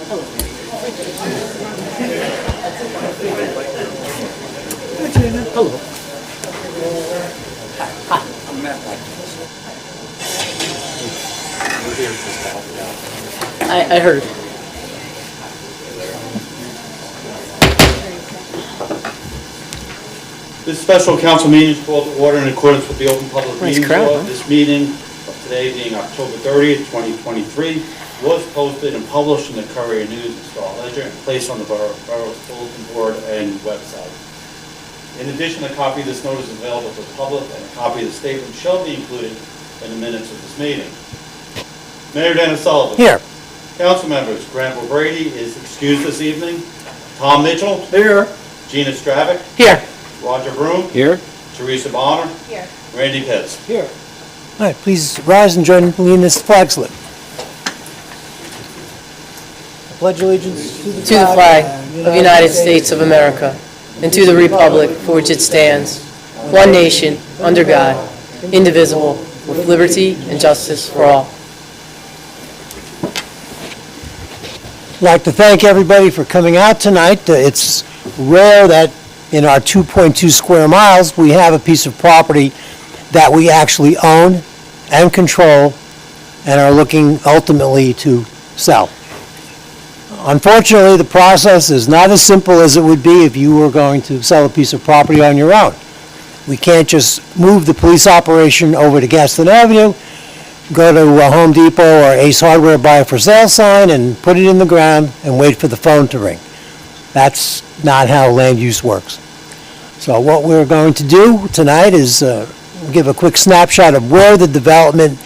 Hello. I heard. This special council meeting is called to order in accordance with the Open Public Meetings Law. This meeting of today being October 30th, 2023, was posted and published in the Courier News and Star Ledger and placed on the borough's bulletin board and website. In addition, a copy of this notice is available to the public, and a copy of the statement shall be included in the minutes of this meeting. Mayor Dennis Sullivan. Here. Council members, Grant O'Brady is excused this evening. Tom Mitchell. Here. Gina Stravic. Here. Roger Broom. Here. Teresa Bonner. Here. Randy Pitts. Here. All right, please rise and join me in this flag salute. I pledge allegiance to the flag of the United States of America and to the republic for which it stands, one nation, under God, indivisible, with liberty and justice for all. I'd like to thank everybody for coming out tonight. It's rare that in our 2.2 square miles we have a piece of property that we actually own and control and are looking ultimately to sell. Unfortunately, the process is not as simple as it would be if you were going to sell a piece of property on your own. We can't just move the police operation over to Gaston Avenue, go to a Home Depot or Ace Hardware, buy a for sale sign and put it in the ground and wait for the phone to ring. That's not how land use works. So what we're going to do tonight is give a quick snapshot of where the development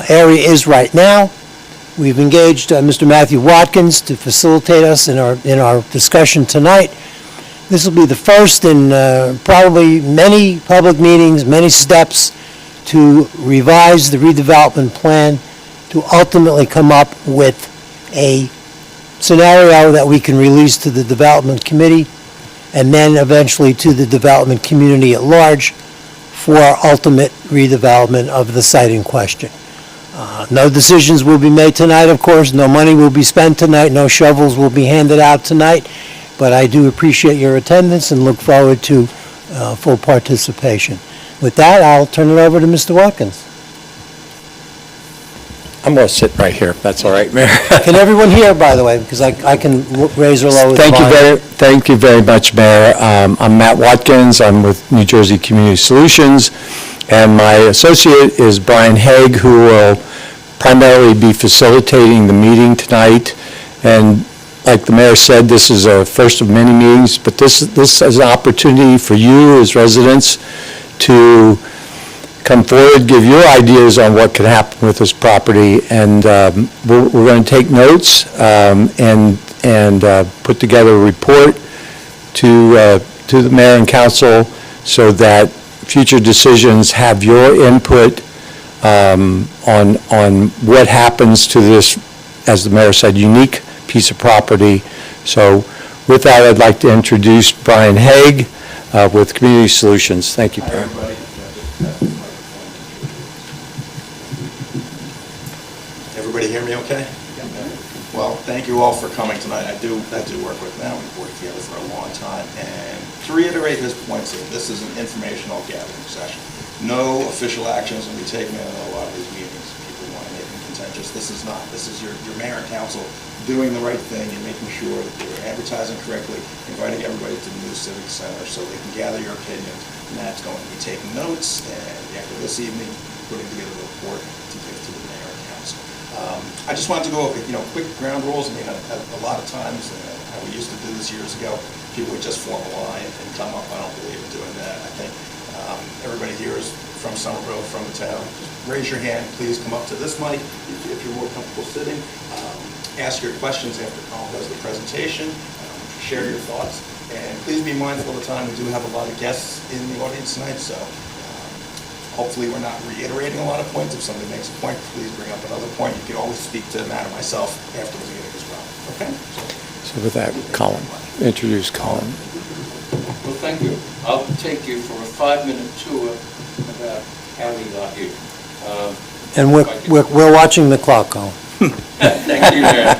area is right now. We've engaged Mr. Matthew Watkins to facilitate us in our discussion tonight. This will be the first in probably many public meetings, many steps to revise the redevelopment plan to ultimately come up with a scenario that we can release to the development committee and then eventually to the development community at large for ultimate redevelopment of the site in question. No decisions will be made tonight, of course. No money will be spent tonight. No shovels will be handed out tonight. But I do appreciate your attendance and look forward to full participation. With that, I'll turn it over to Mr. Watkins. I'm going to sit right here, if that's all right, Mayor. Can everyone hear, by the way, because I can raise or lower the volume. Thank you very much, Mayor. I'm Matt Watkins. I'm with New Jersey Community Solutions, and my associate is Brian Haig, who will primarily be facilitating the meeting tonight. And like the mayor said, this is a first of many meetings, but this is an opportunity for you as residents to come forward, give your ideas on what could happen with this property, and we're going to take notes and put together a report to the mayor and council so that future decisions have your input on what happens to this, as the mayor said, unique piece of property. So with that, I'd like to introduce Brian Haig with Community Solutions. Thank you, Brian. Everybody hear me okay? Well, thank you all for coming tonight. I do work with them. We've worked together for a long time. And to reiterate his points, this is an informational gathering session. No official actions will be taken in a lot of these meetings. People want to make them contentious. This is not. This is your mayor and council doing the right thing and making sure that they're advertising correctly, inviting everybody to the new Civic Center so they can gather your opinions. Matt's going to be taking notes, and after this evening, putting together a report to give to the mayor and council. I just wanted to go over, quick ground rules. I mean, a lot of times, how we used to do this years ago, people would just form a line and come up. I don't believe in doing that. I think everybody here is from Somerville, from the town. Just raise your hand. Please come up to this mic if you're more comfortable sitting. Ask your questions after Colin does the presentation. Share your thoughts. And please be mindful of the time. We do have a lot of guests in the audience tonight, so hopefully we're not reiterating a lot of points. If somebody makes a point, please bring up another point. You can always speak to Matt or myself after the meeting as well. Okay? So with that, Colin, introduce Colin. Well, thank you. I'll take you for a 5-minute tour about how we got here. And we're watching the clock, Colin. Thank you, Mayor.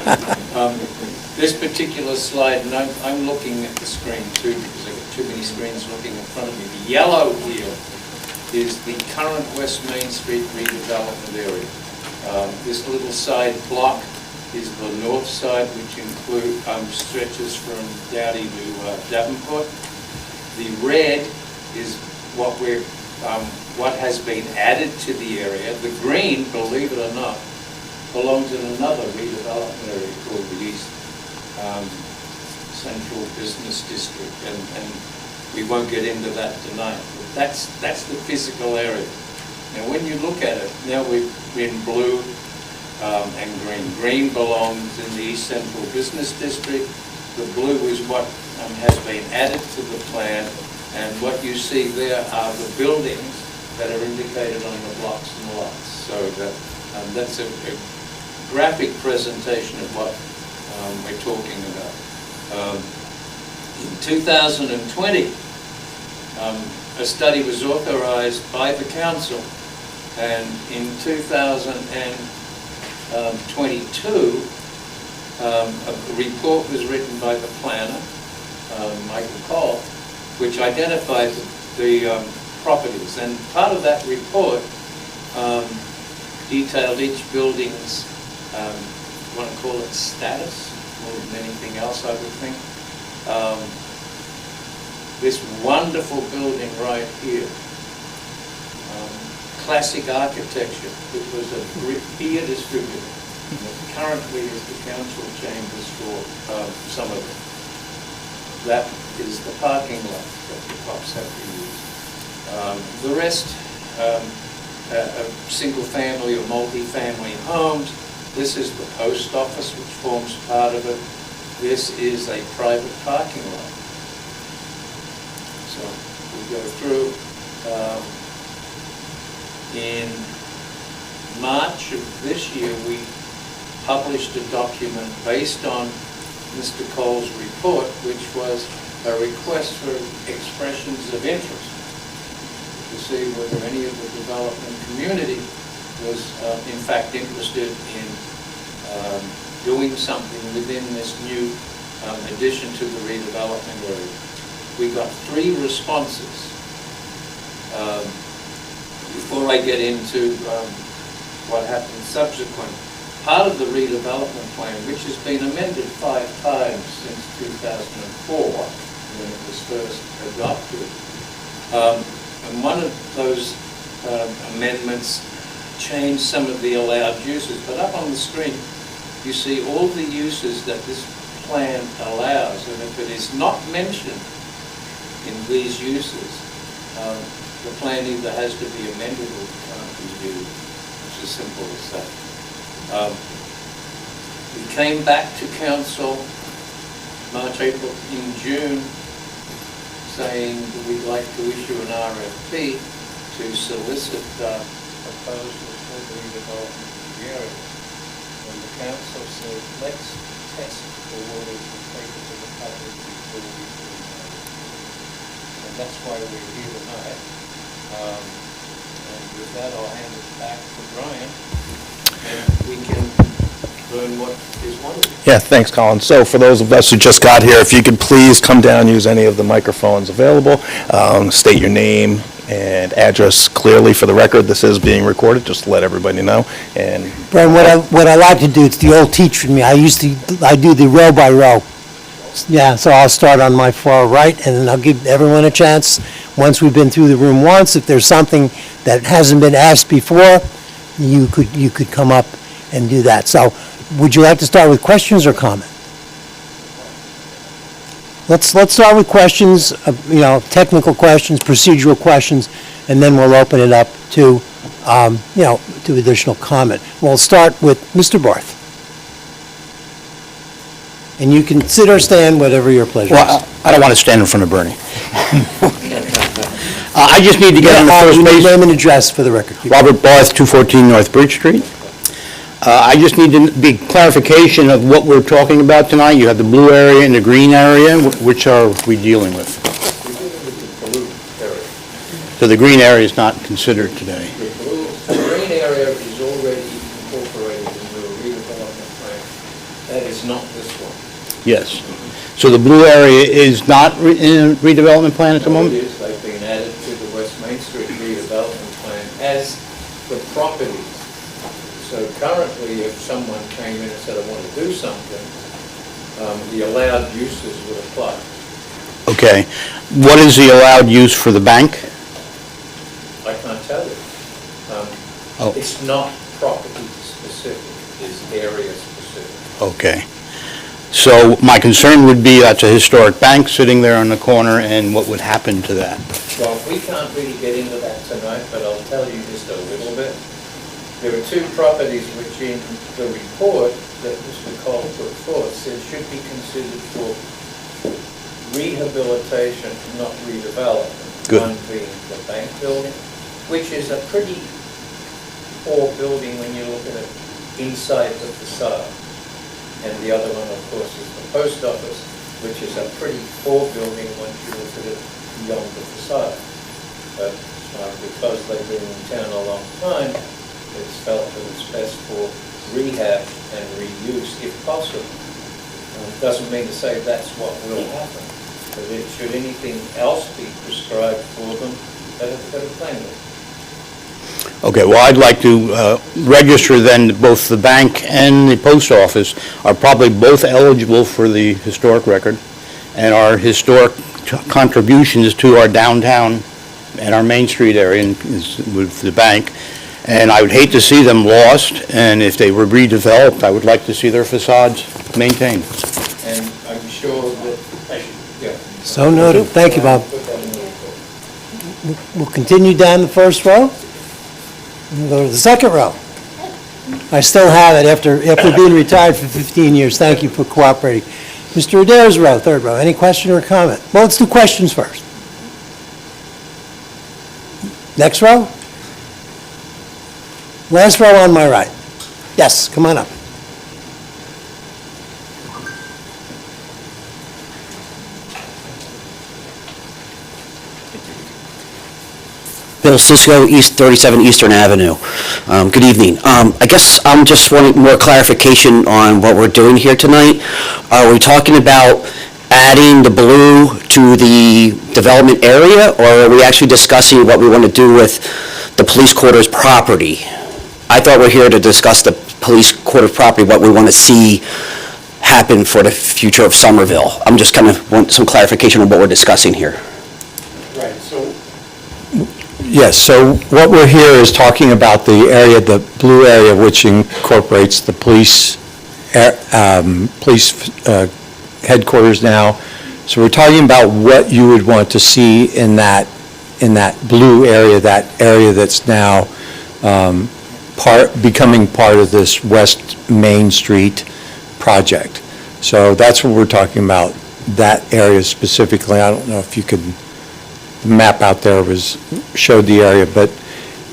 This particular slide, and I'm looking at the screen too, because I've got too many screens looking in front of me. The yellow here is the current West Main Street redevelopment area. This little side block is the north side, which stretches from Dowdy to Davenport. The red is what has been added to the area. The green, believe it or not, belongs in another redevelopment area called the East Central Business District, and we won't get into that tonight. But that's the physical area. Now, when you look at it, now we're in blue and green. Green belongs in the East Central Business District. The blue is what has been added to the plan, and what you see there are the buildings that are indicated on the blocks and lots. So that's a graphic presentation of what we're talking about. In 2020, a study was authorized by the council, and in 2022, a report was written by the planner, Michael Cole, which identified the properties. And part of that report detailed each building's, you want to call it status, more than anything else, I would think. This wonderful building right here, classic architecture. It was a beer distributor. Currently is the council chambers for Somerville. That is the parking lot that the cops have to use. The rest are single-family or multi-family homes. This is the post office, which forms part of it. This is a private parking lot. So we go through. In March of this year, we published a document based on Mr. Cole's report, which was a request for expressions of interest to see whether any of the development community was in fact interested in doing something within this new addition to the redevelopment area. We got 3 responses. Before I get into what happened subsequent, part of the redevelopment plan, which has been amended 5 times since 2004, when it was first adopted, and one of those amendments changed some of the allowed uses. But up on the screen, you see all the uses that this plan allows, and if it is not mentioned in these uses, the plan either has to be amended or can't be used. It's as simple as that. We came back to council March, April, in June, saying that we'd like to issue an RFP to solicit proposals for the redevelopment of the area. And the council said, let's test the waters and take it to the public before we do that. And that's why we're here tonight. And with that, I'll hand it back to Brian, and we can learn what is wanted. Yeah, thanks, Colin. So for those of us who just got here, if you could please come down, use any of the microphones available, state your name and address clearly for the record. This is being recorded, just to let everybody know. And Brian, what I like to do, it's the old teacher in me, I do the row by row. Yeah, so I'll start on my far right, and then I'll give everyone a chance, once we've been through the room once, if there's something that hasn't been asked before, you could come up and do that. So, would you like to start with questions or comment? Let's start with questions, technical questions, procedural questions, and then we'll open it up to, to additional comment. We'll start with Mr. Barth. And you can sit or stand, whatever your pleasure is. Well, I don't want to stand in front of Bernie. I just need to get on the first You need base. name and address for the record. Robert Barth, 214 North Bridge Street. I just need the clarification of what we're talking about tonight. You have the blue area and the green area. Which are we dealing with? So the green area is not considered today. The green area is already incorporated into a redevelopment plan. That is not this one. Yes. So the blue area is not in a redevelopment plan at the moment? It is, they've been added to the West Main Street redevelopment plan as the properties. So currently, if someone came in and said, I want to do something, the allowed uses would apply. Okay. What is the allowed use for the bank? I can't tell you. Oh. It's not property specific, it's area specific. Okay. So my concern would be that's a historic bank sitting there on the corner, and what would happen to that? Well, we can't really get into that tonight, but I'll tell you just a little bit. There are two properties which in the report that Mr. Cole put forth said should be considered for rehabilitation, not redevelopment. Good. One being the bank building, which is a pretty poor building when you look at it inside the facade. And the other one, of course, is the post office, which is a pretty poor building once you look at it beyond the facade. But because they've been in town a long time, it's felt that it's best for rehab and reuse if possible. Doesn't mean to say that's what will happen, but should anything else be prescribed for them, better plan it. Okay, well, I'd like to register then that both the bank and the post office are probably both eligible for the historic record, and our historic contributions to our downtown and our Main Street area with the bank. And I would hate to see them lost, and if they were redeveloped, I would like to see their facades maintained. And I'm sure that, yeah. So noted. Thank you, Bob. Put that in the report. We'll continue down the first row. We'll go to the second row. I still have it after being retired for 15 years. Thank you for cooperating. Mr. Adair's row, third row. Any question or comment? Well, let's do questions first. Next row? Last row on my right. Yes, come on up. Bill Cisco, East 37 Eastern Avenue. Good evening. I guess I'm just wanting more clarification on what we're doing here tonight. Are we talking about adding the blue to the development area, or are we actually discussing what we want to do with the police quarters property? I thought we're here to discuss the police quarters property, what we want to see happen for the future of Somerville. I'm just kind of want some clarification on what we're discussing here. Right, so Yes, so what we're here is talking about the area, the blue area, which incorporates the police headquarters now. So we're talking about what you would want to see in that blue area, that area that's now becoming part of this West Main Street project. So that's what we're talking about, that area specifically. I don't know if you could, the map out there showed the area, but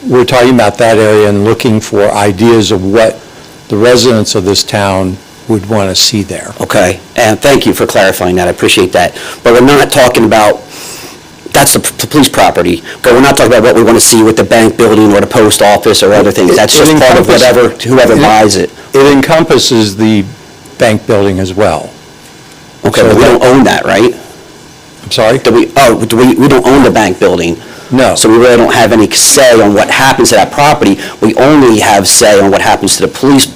we're talking about that area and looking for ideas of what the residents of this town would want to see there. Okay, and thank you for clarifying that, I appreciate that. But we're not talking about, that's the police property, but we're not talking about what we want to see with the bank building or the post office or other things. That's just part of whatever, whoever buys it. It encompasses the bank building as well. Okay, So but we don't own that, right? I'm sorry? We don't own the bank building. No. So we really don't have any say on what happens to that property. We only have say on what happens to the police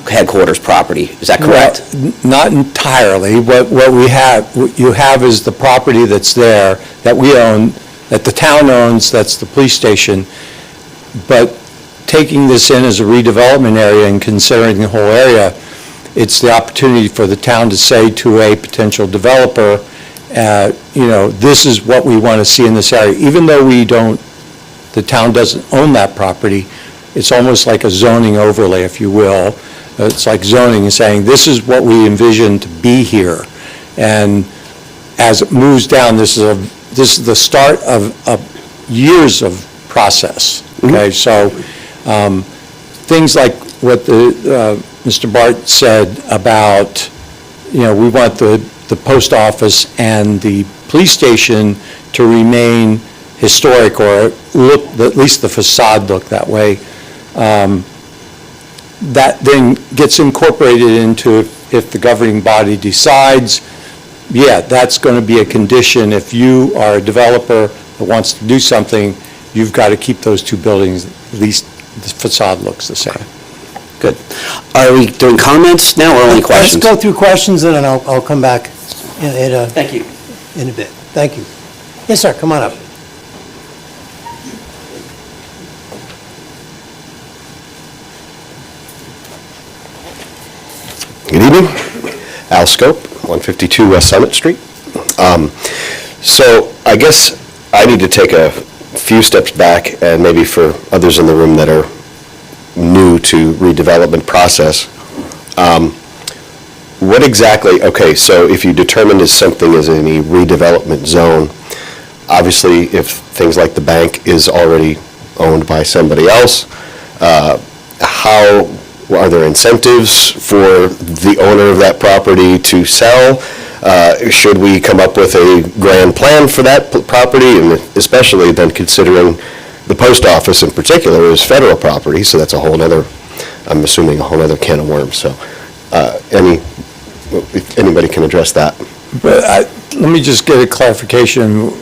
headquarters property. Is that correct? Well, not entirely. What you have is the property that's there, that we own, that the town owns, that's the police station. But taking this in as a redevelopment area and considering the whole area, it's the opportunity for the town to say to a potential developer, this is what we want to see in this area. Even though the town doesn't own that property, it's almost like a zoning overlay, if you will. It's like zoning and saying, this is what we envision to be here. And as it moves down, this is the start of years of process. Okay, so things like what Mr. Barton said about, we want the post office and the police station to remain historic, or at least the facade look that way. That then gets incorporated into, if the governing body decides, yeah, that's going to be a condition. If you are a developer that wants to do something, you've got to keep those two buildings, at least the facade looks the same. Good. Are we doing comments now or only questions? Let's go through questions, and then I'll come back Thank you. in a bit. Thank you. Yes, sir, come on up. Good evening. Al Scope, 152 West Summit Street. So I guess I need to take a few steps back, and maybe for others in the room that are new to redevelopment process. What exactly, okay, so if you determine that something is in a redevelopment zone, obviously if things like the bank is already owned by somebody else, how are there incentives for the owner of that property to sell? Should we come up with a grand plan for that property, and especially then considering the post office in particular is federal property, so that's a whole other, I'm assuming, a whole other can of worms. So if anybody can address that. But let me just get a clarification.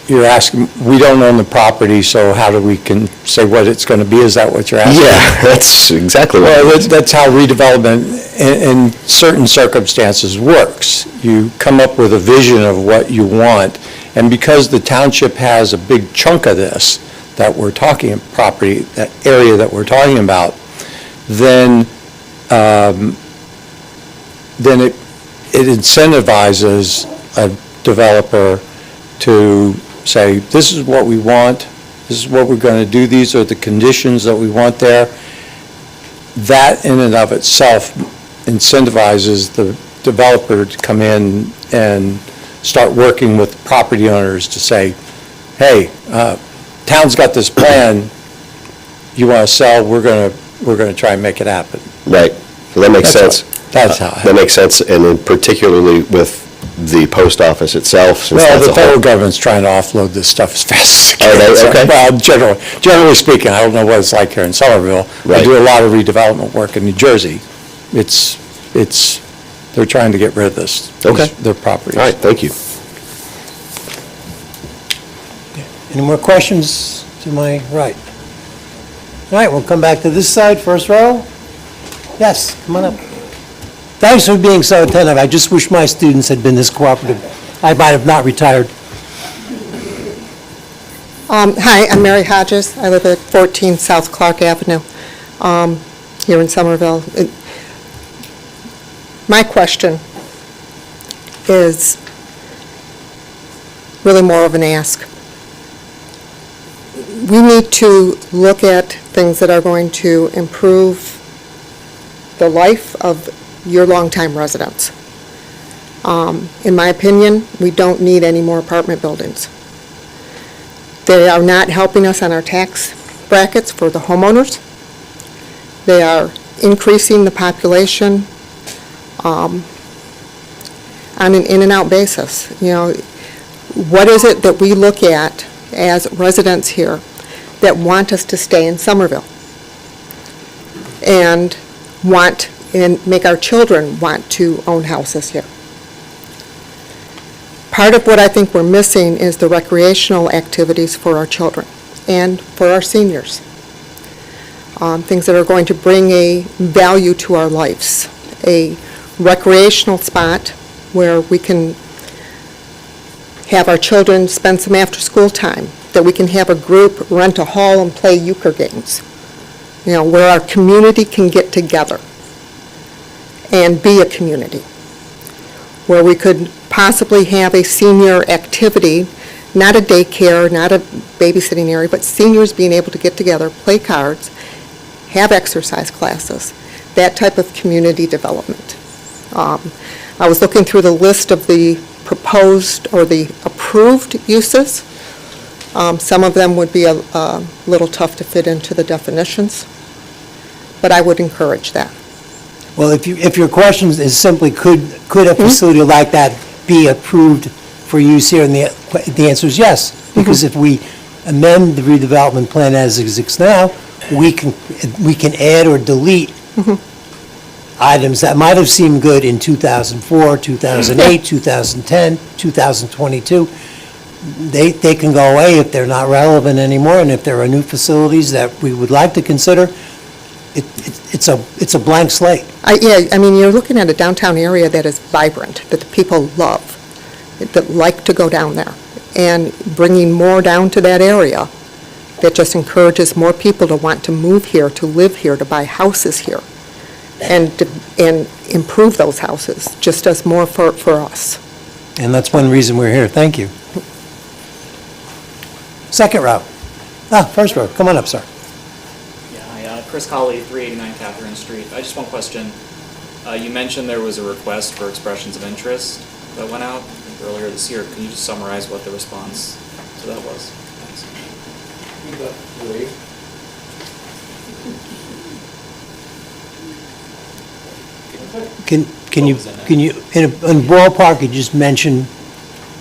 You're asking, we don't own the property, so how do we can say what it's going to be? Is that what you're asking? Yeah, that's exactly what Well, that's how redevelopment in certain circumstances works. You come up with a vision of what you want, and because the township has a big chunk of this that we're talking, property, that area that we're talking about, then it incentivizes a developer to say, this is what we want, this is what we're going to do, these are the conditions that we want there. That in and of itself incentivizes the developer to come in and start working with property owners to say, hey, town's got this plan, you want to sell, we're going to try and make it happen. Right, so that makes sense. That's how. That makes sense, and then particularly with the post office itself, since Well, that's the a federal whole... government's trying to offload this stuff as fast as it can. Are they? So, Okay. Well, generally speaking, I don't know what it's like here in Somerville. They Right. do a lot of redevelopment work in New Jersey. They're trying to get rid of this. Okay. Their properties. All right, thank you. Any more questions to my right? All right, we'll come back to this side, first row. Yes, come on up. Thanks for being so attentive. I just wish my students had been this cooperative. I might have not retired. Hi, I'm Mary Hodges. I live at 14 South Clark Avenue here in Somerville. My question is really more of an ask. We need to look at things that are going to improve the life of your longtime residents. In my opinion, we don't need any more apartment buildings. They are not helping us on our tax brackets for the homeowners. They are increasing the population on an in-and-out basis. You know, what is it that we look at as residents here that want us to stay in Somerville and make our children want to own houses here? Part of what I think we're missing is the recreational activities for our children and for our seniors. Things that are going to bring a value to our lives. A recreational spot where we can have our children spend some after-school time, that we can have a group rent a hall and play euchre games. You know, where our community can get together and be a community. Where we could possibly have a senior activity, not a daycare, not a babysitting area, but seniors being able to get together, play cards, have exercise classes, that type of community development. I was looking through the list of the proposed or the approved uses. Some of them would be a little tough to fit into the definitions, but I would encourage that. Well, if your question is simply, could a facility like that be approved for use here, and the answer is yes, because if we amend the redevelopment plan as it exists now, we can add or delete items that might have seemed good in 2004, 2008, 2010, 2022, they can go away if they're not relevant anymore, and if there are new facilities that we would like to consider, it's a blank slate. You're looking at a downtown area that is vibrant, that the people love, that like to go down there. And bringing more down to that area, that just encourages more people to want to move here, to live here, to buy houses here, and improve those houses, just does more for us. And that's one reason we're here. Thank you. Second row. First row. Come on up, sir. Yeah, hi, Chris Colley, 389 Catherine Street. I just one question. You mentioned there was a request for expressions of interest that went out earlier this year. Can you just summarize what the response to that was? Thanks. You got three. Can you, in ballpark, you just mention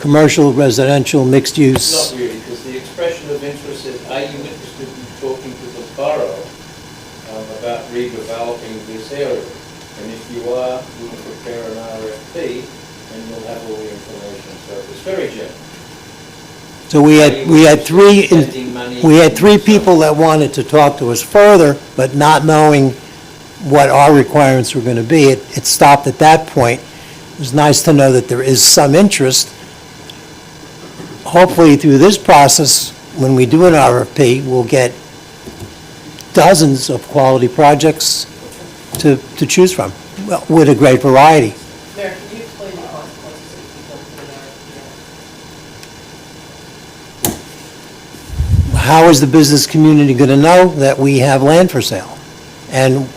commercial, residential, mixed use? Not really, because the expression of interest is, are you interested in talking to the borough about redeveloping this area? And if you are, we'll prepare an RFP and you'll have all the information. So it's very general. So we had three people that wanted to talk to us further, but not knowing what our requirements were going to be. It stopped at that point. It was nice to know that there is some interest. Hopefully, through this process, when we do an RFP, we'll get dozens of quality projects to choose from, with a great variety. Mayor, can you explain the consequences of the How is the business community going to know that we have land for sale? And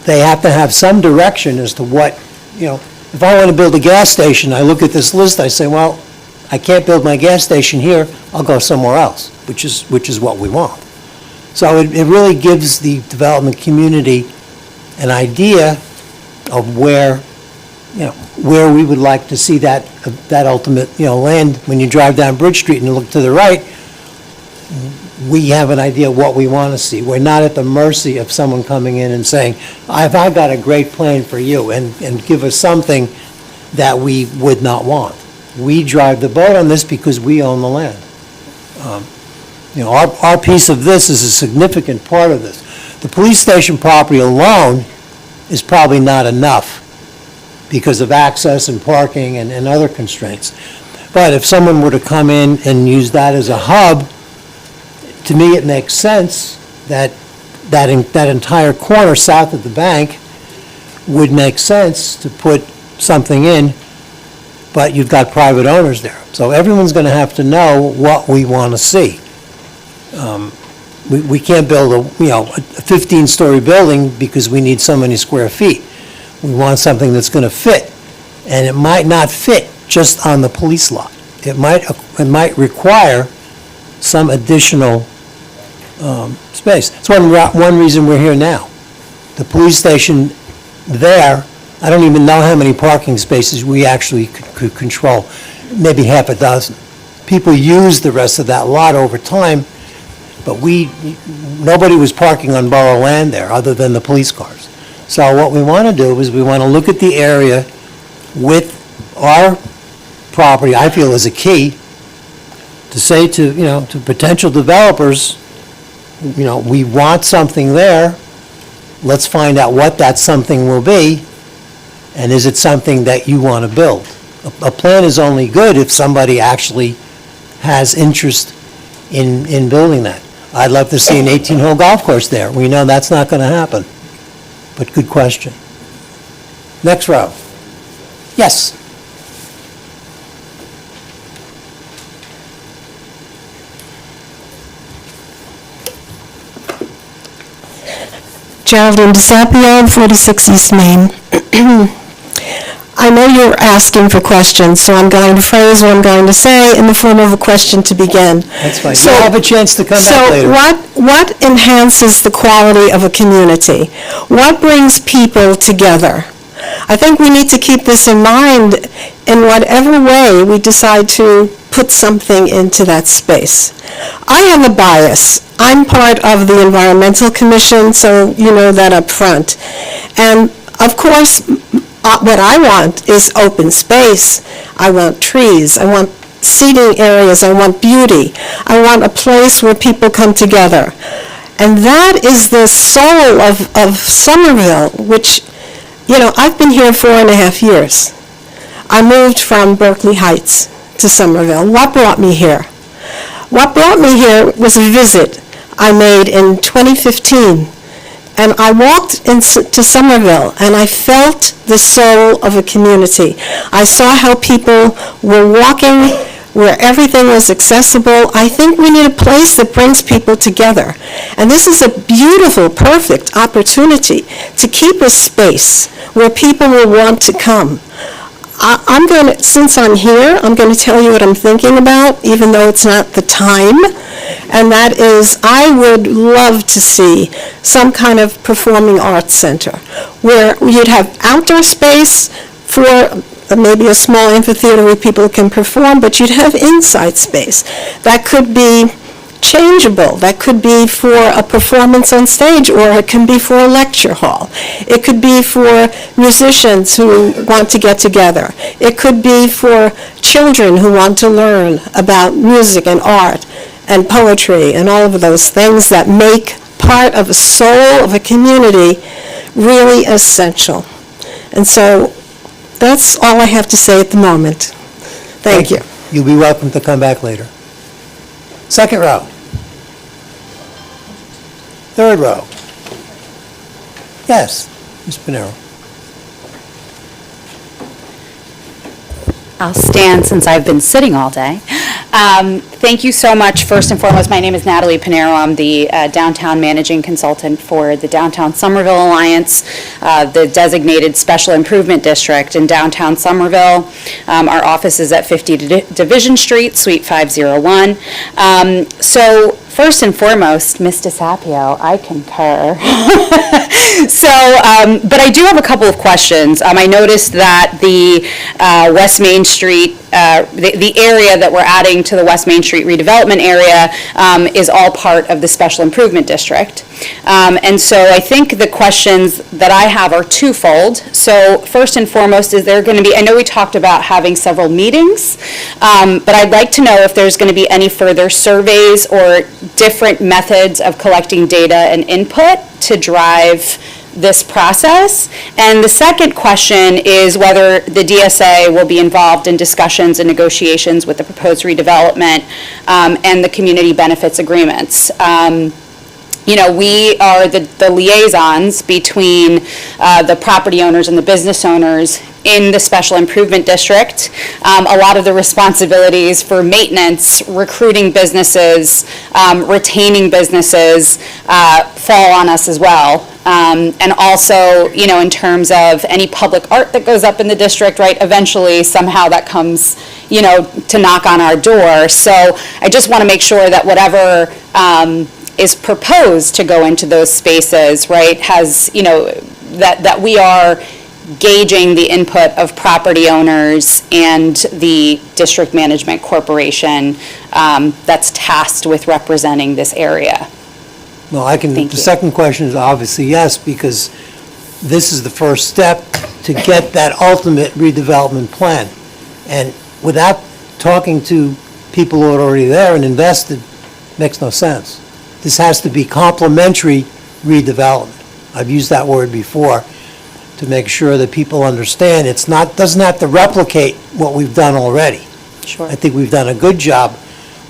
they have to have some direction as to what, if I want to build a gas station, I look at this list, I say, well, I can't build my gas station here, I'll go somewhere else, which is what we want. So it really gives the development community an idea of where we would like to see that ultimate, land. When you drive down Bridge Street and look to the right, we have an idea of what we want to see. We're not at the mercy of someone coming in and saying, I've got a great plan for you, and give us something that we would not want. We drive the boat on this because we own the land. Our piece of this is a significant part of this. The police station property alone is probably not enough because of access and parking and other constraints. But if someone were to come in and use that as a hub, to me, it makes sense that entire corner south of the bank would make sense to put something in, but you've got private owners there. So everyone's going to have to know what we want to see. We can't build a 15-story building because we need so many square feet. We want something that's going to fit, and it might not fit just on the police lot. It might require some additional space. It's one reason we're here now. The police station there, I don't even know how many parking spaces we actually could control, maybe half a dozen. People use the rest of that lot over time, but nobody was parking on borough land there other than the police cars. So what we want to do is we want to look at the area with our property, I feel, is a key to say to potential developers, we want something there. Let's find out what that something will be, and is it something that you want to build? A plan is only good if somebody actually has interest in building that. I'd love to see an 18-hole golf course there. We know that's not going to happen, but good question. Next row. Yes. Jalan Desapio, 46 East Main. I know you're asking for questions, so I'm going to phrase what I'm going to say in the form of a question to begin. That's fine. You'll have a chance to come back later. So what enhances the quality of a community? What brings people together? I think we need to keep this in mind in whatever way we decide to put something into that space. I have a bias. I'm part of the Environmental Commission, so you know that up front. And of course, what I want is open space. I want trees. I want seating areas. I want beauty. I want a place where people come together. And that is the soul of Somerville, which, you know, I've been here 4.5 years. I moved from Berkeley Heights to Somerville. What brought me here? What brought me here was a visit I made in 2015. And I walked into Somerville, and I felt the soul of a community. I saw how people were walking, where everything was accessible. I think we need a place that brings people together. And this is a beautiful, perfect opportunity to keep a space where people will want to come. I'm going to, since I'm here, I'm going to tell you what I'm thinking about, even though it's not the time. And that is, I would love to see some kind of performing arts center where you'd have outdoor space for maybe a small amphitheater where people can perform, but you'd have inside space. That could be changeable. That could be for a performance on stage, or it can be for a lecture hall. It could be for musicians who want to get together. It could be for children who want to learn about music and art and poetry and all of those things that make part of a soul of a community really essential. And so that's all I have to say at the moment. Thank you. You'll be welcome to come back later. Second row. Third row. Yes, Ms. Panero. I'll stand since I've been sitting all day. Thank you so much. First and foremost, my name is Natalie Panero. I'm the downtown managing consultant for the Downtown Somerville Alliance, the designated special improvement district in downtown Somerville. Our office is at 50 Division Street, Suite 501. So first and foremost, Ms. Desapio, I concur. But I do have a couple of questions. I noticed that the West Main Street, the area that we're adding to the West Main Street redevelopment area is all part of the special improvement district. And so I think the questions that I have are twofold. So first and foremost, is there going to be, I know we talked about having several meetings, but I'd like to know if there's going to be any further surveys or different methods of collecting data and input to drive this process. And the second question is whether the DSA will be involved in discussions and negotiations with the proposed redevelopment and the community benefits agreements. You know, we are the liaisons between the property owners and the business owners in the special improvement district. A lot of the responsibilities for maintenance, recruiting businesses, retaining businesses fall on us as well. And also, you know, in terms of any public art that goes up in the district, right, eventually somehow that comes, you know, to knock on our door. So I just want to make sure that whatever is proposed to go into those spaces, right, has, you know, that we are gauging the input of property owners and the district management corporation that's tasked with representing this area. Well, I can, the second question is obviously yes, because this is the first step to get that ultimate redevelopment plan. And without talking to people who are already there and invested, makes no sense. This has to be complementary redevelopment. I've used that word before to make sure that people understand it's not, doesn't have to replicate what we've done already. Sure. I think we've done a good job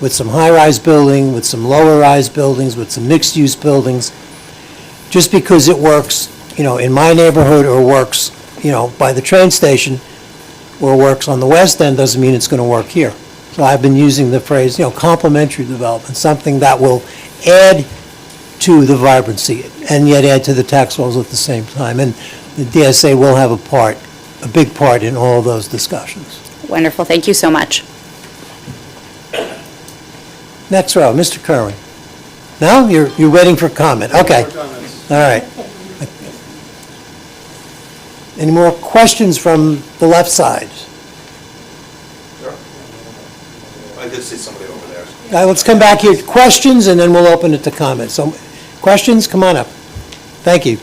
with some high-rise building, with some lower-rise buildings, with some mixed-use buildings. Just because it works, you know, in my neighborhood or works, you know, by the train station or works on the west end doesn't mean it's going to work here. So I've been using the phrase, you know, complementary development, something that will add to the vibrancy and yet add to the tax rolls at the same time. And the DSA will have a big part in all of those discussions. Wonderful. Thank you so much. Next row, Mr. Kerwin. No? You're waiting for comment. Okay. All right. Any more questions from the left side? I did see somebody over there. All right, let's come back here. Questions, and then we'll open it to comments. So, questions, come on up. Thank you.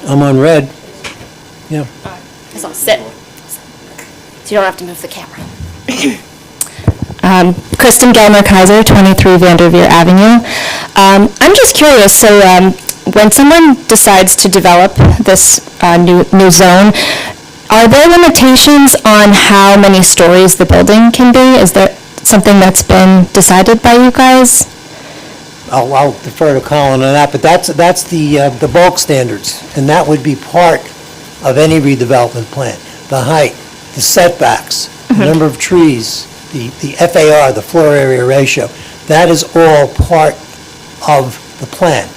I'm on red. Yeah. Guess I'll sit. So you don't have to move the camera. Kristen Gerber, 23 Vanderveer Avenue. I'm just curious, so when someone decides to develop this new zone, are there limitations on how many stories the building can be? Is there something that's been decided by you guys? I'll defer to Colin on that, but that's the bulk standards, and that would be part of any redevelopment plan. The height, the setbacks, the number of trees, the FAR, the floor area ratio, that is all part of the plan.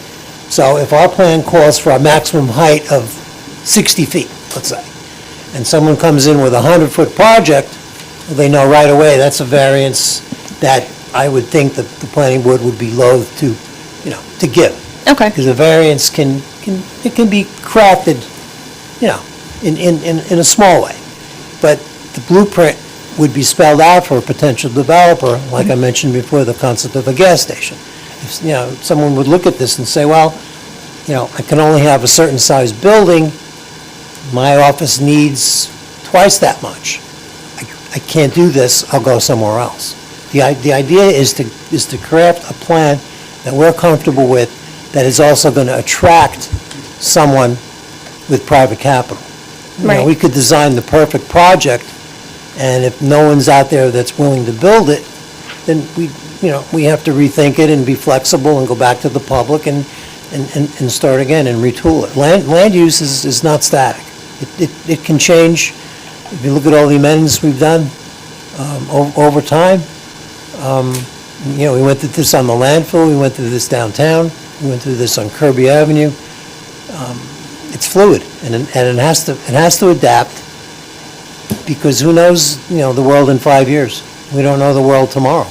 So if our plan calls for a maximum height of 60 feet, let's say, and someone comes in with a 100-foot project, well, they know right away that's a variance that I would think that the planning board would be loath to, to give. Okay. Because a variance can be crafted, in a small way. But the blueprint would be spelled out for a potential developer, like I mentioned before, the concept of a gas station. If, someone would look at this and say, well, I can only have a certain size building, my office needs twice that much. I can't do this, I'll go somewhere else. The idea is to craft a plan that we're comfortable with that is also going to attract someone with private capital. Right. We could design the perfect project, and if no one's out there that's willing to build it, then we have to rethink it and be flexible and go back to the public and start again and retool it. Land use is not static. It can change. If you look at all the amendments we've done over time, we went through this on the landfill, we went through this downtown, we went through this on Kirby Avenue. It's fluid, and it has to adapt, because who knows, the world in 5 years? We don't know the world tomorrow.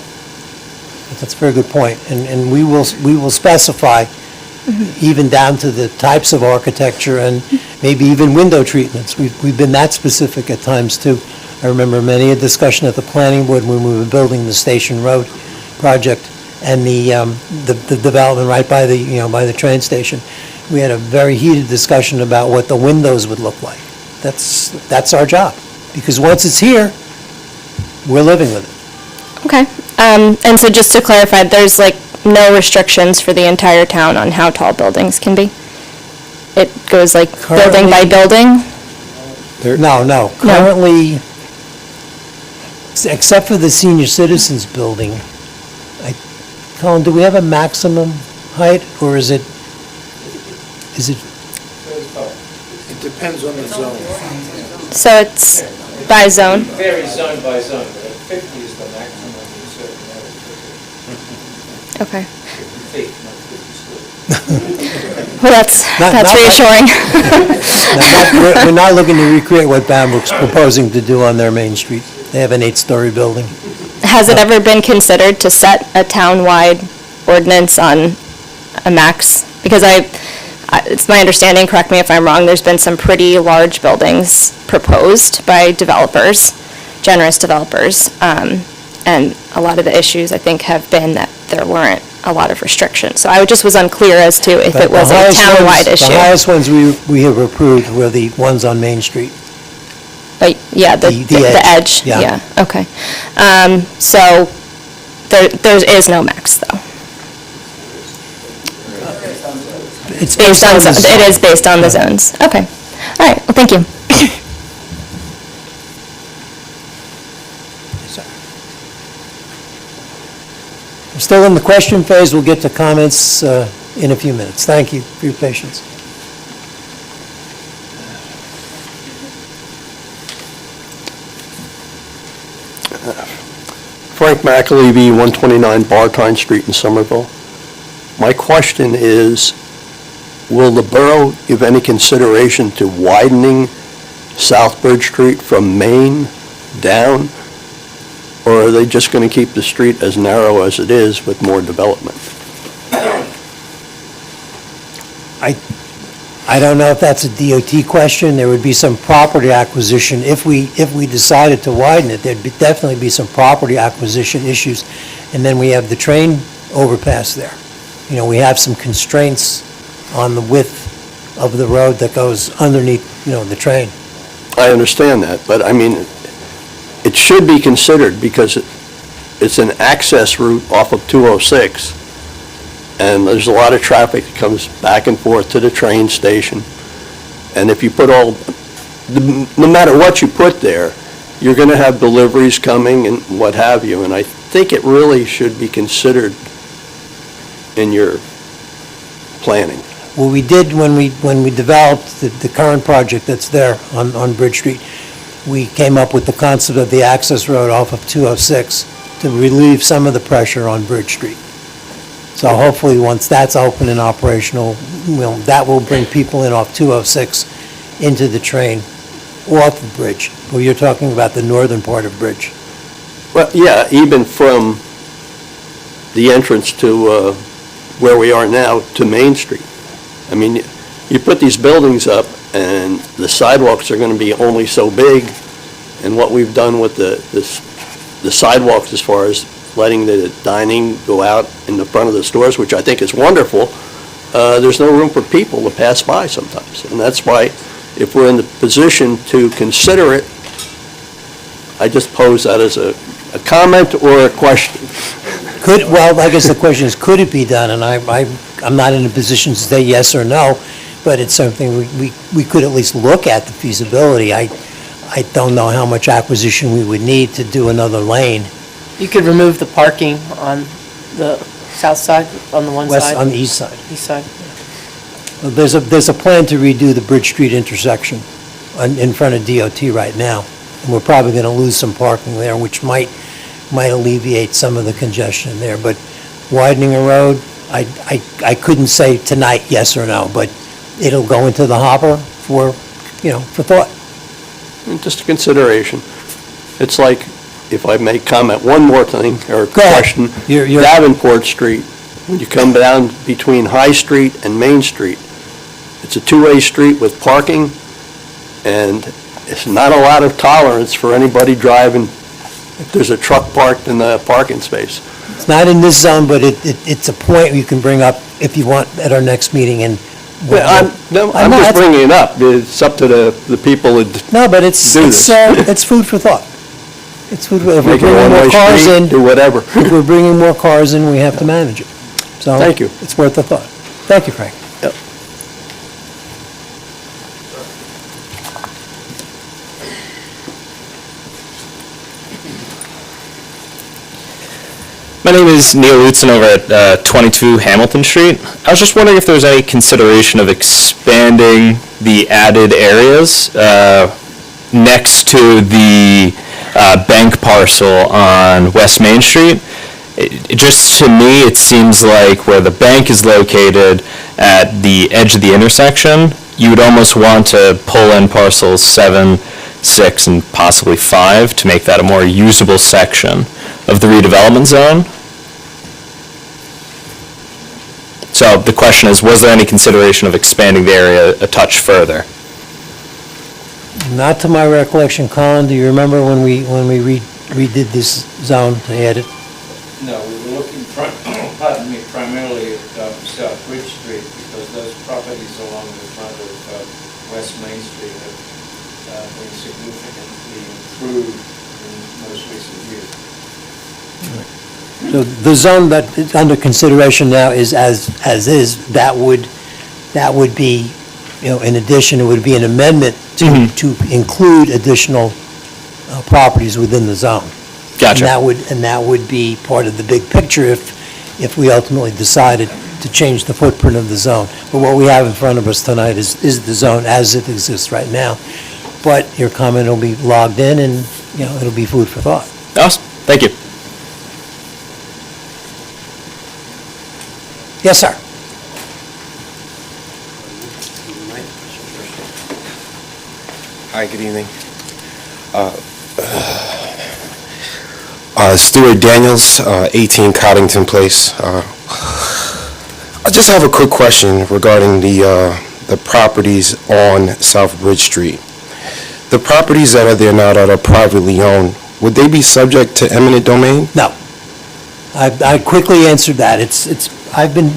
But that's a very good point, and we will specify even down to the types of architecture and maybe even window treatments. We've been that specific at times too. I remember many a discussion at the planning board when we were building the Station Road project and the development right by the train station. We had a very heated discussion about what the windows would look like. That's our job, because once it's here, we're living with it. Okay. And so just to clarify, there's no restrictions for the entire town on how tall buildings can be? It goes building by building? No. Currently, except for the senior citizens building, Colin, do we have a maximum height, or is it? It depends on the zone. So it's by zone? It varies zone by zone, but 50 is the maximum in certain areas. Okay. 50 feet, not 50 stories. Well, that's reassuring. We're not looking to recreate what Bambrook's proposing to do on their Main Street. They have an 8-story building. Has it ever been considered to set a town-wide ordinance on a max? Because it's my understanding, correct me if I'm wrong, there's been some pretty large buildings proposed by developers, generous developers, and a lot of the issues, I think, have been that there weren't a lot of restrictions. So I just was unclear as to if it was a town-wide issue. The highest ones we have approved were the ones on Main Street. Yeah, the edge. Yeah. Okay. So there is no max, though. It's based on the zone. It is based on the zones. Okay. All right. Well, thank you. We're still in the question phase. We'll get to comments in a few minutes. Thank you for your patience. Frank McAlevey, 129 Barton Street in Somerville. My question is, will the borough give any consideration to widening South Bridge Street from Main down, or are they just going to keep the street as narrow as it is with more development? I don't know if that's a DOT question. There would be some property acquisition. If we decided to widen it, there'd definitely be some property acquisition issues. And then we have the train overpass there. We have some constraints on the width of the road that goes underneath, the train. I understand that, but I mean, it should be considered because it's an access route off of 206, and there's a lot of traffic that comes back and forth to the train station. And if you put no matter what you put there, you're going to have deliveries coming and what have you, and I think it really should be considered in your planning. Well, we did when we developed the current project that's there on Bridge Street, we came up with the concept of the access road off of 206 to relieve some of the pressure on Bridge Street. So hopefully, once that's open and operational, that will bring people in off 206 into the train off the bridge. Well, you're talking about the northern part of Bridge. Well, yeah, even from the entrance to where we are now to Main Street. I mean, you put these buildings up, and the sidewalks are going to be only so big, and what we've done with the sidewalks as far as letting the dining go out in the front of the stores, which I think is wonderful, there's no room for people to pass by sometimes. And that's why, if we're in the position to consider it, I just pose that as a comment or a question. Well, I guess the question is, could it be done? And I'm not in a position to say yes or no, but it's something we could at least look at the feasibility. I don't know how much acquisition we would need to do another lane. You could remove the parking on the south side, on the one side? On the east side. East side. Well, there's a plan to redo the Bridge Street intersection in front of DOT right now. And we're probably going to lose some parking there, which might alleviate some of the congestion there. But widening a road, I couldn't say tonight yes or no, but it'll go into the hopper for thought. Just a consideration. It's like, if I may comment one more thing, or question, Davenport Street, when you come down between High Street and Main Street, it's a two-way street with parking, and it's not a lot of tolerance for anybody driving if there's a truck parked in the parking space. It's not in this zone, but it's a point you can bring up if you want at our next meeting. And I'm just bringing it up. It's up to the people that no, but it's food for thought. It's food for, if we're bringing more cars in, do whatever. If we're bringing more cars in, we have to manage it. So thank you. It's worth the thought. Thank you, Frank. Yep. My name is Neil Lutzen over at 22 Hamilton Street. I was just wondering if there was any consideration of expanding the added areas next to the bank parcel on West Main Street. Just to me, it seems like where the bank is located at the edge of the intersection, you would almost want to pull in parcels 7, 6, and possibly 5 to make that a more usable section of the redevelopment zone. So the question is, was there any consideration of expanding the area a touch further? Not to my recollection. Colin, do you remember when we redid this zone to add it? No, we were looking, primarily at South Bridge Street, because those properties along the front of West Main Street have been significantly improved in most recent years. So the zone that is under consideration now is as is. That would be, in addition, it would be an amendment to include additional properties within the zone. Gotcha. And that would be part of the big picture if we ultimately decided to change the footprint of the zone. But what we have in front of us tonight is the zone as it exists right now. But your comment will be logged in, and it'll be food for thought. Awesome. Thank you. Yes, sir. Hi, good evening. Stuart Daniels, 18 Coddington Place. I just have a quick question regarding the properties on South Bridge Street. The properties that are there now that are privately owned, would they be subject to eminent domain? No. I quickly answered that. I've been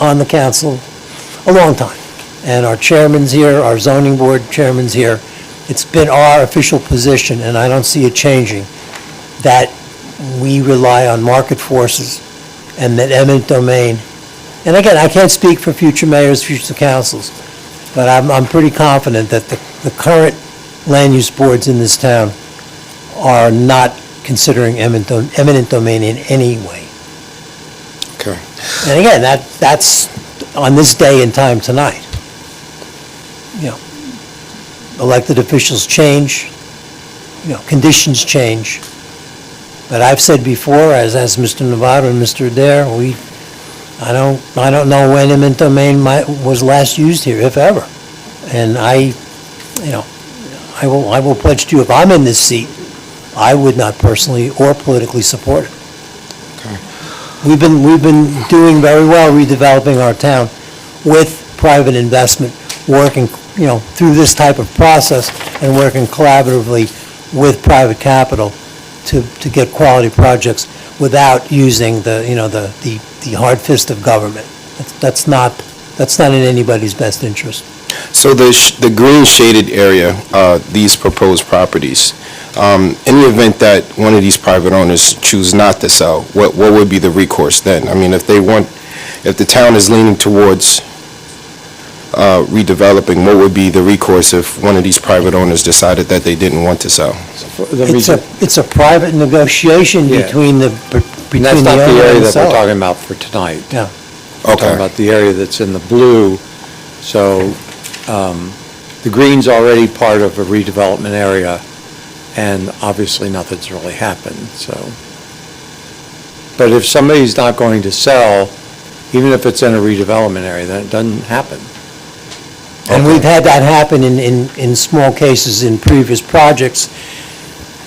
on the council a long time, and our chairman's here, our zoning board chairman's here. It's been our official position, and I don't see it changing, that we rely on market forces and that eminent domain. And again, I can't speak for future mayors, future councils, but I'm pretty confident that the current land use boards in this town are not considering eminent domain in any way. Okay. And again, that's on this day and time tonight. You know, elected officials change, conditions change. But I've said before, as Mr. Novato and Mr. Adair, I don't know when eminent domain was last used here, if ever. And I will pledge to you, if I'm in this seat, I would not personally or politically support it. We've been doing very well redeveloping our town with private investment, working, through this type of process and working collaboratively with private capital to get quality projects without using the hard fist of government. That's not in anybody's best interest. So the green shaded area, these proposed properties, in the event that one of these private owners choose not to sell, what would be the recourse then? I mean, if the town is leaning towards redeveloping, what would be the recourse if one of these private owners decided that they didn't want to sell? It's a private negotiation Yeah. between the That's not the owner area and the that we're seller. talking about for tonight. Yeah. We're talking about the area that's in the blue. So the green's already part of a redevelopment area, and obviously nothing's really happened, so. But if somebody's not going to sell, even if it's in a redevelopment area, then it doesn't happen. And we've had that happen in small cases in previous projects.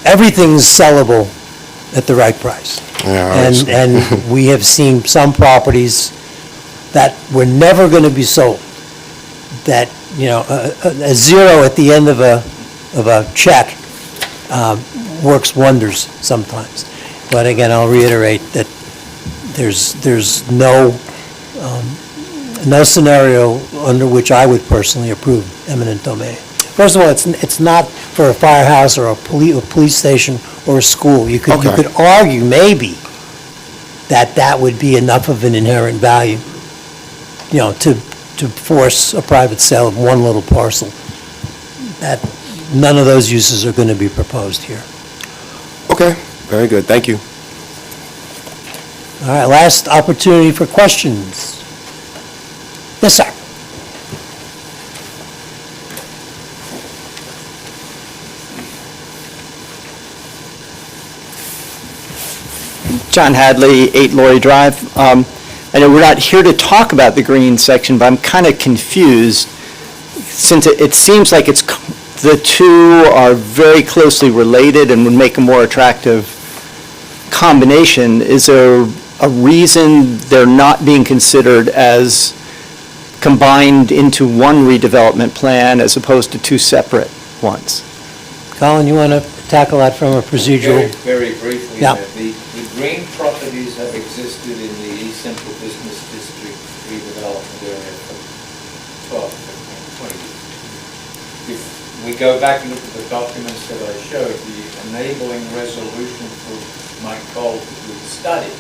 Everything's sellable at the right price. Yeah, And we have seen some properties that were never going to be sold, that, a zero at the end of a check works wonders sometimes. But again, I'll reiterate that there's no scenario under which I would personally approve eminent domain. First of all, it's not for a firehouse or a police station or a school. You could argue maybe that would be enough of an inherent value, to force a private sale of one little parcel. That none of those uses are going to be proposed here. Okay, very good, thank you. All right, last opportunity for questions. Yes, sir. John Hadley, 8 Laurie Drive. I know we're not here to talk about the green section, but I'm kind of confused, since it seems like the two are very closely related and would make a more attractive combination. Is there a reason they're not being considered as combined into one redevelopment plan as opposed to two separate ones? Colin, you want to tackle that from a procedural? Very briefly, Yeah. the green properties have existed in the East Central Business District redevelopment area for 12, 15, 20 years. If we go back and look at the documents that I showed, the enabling resolution for Mike Cole to do the study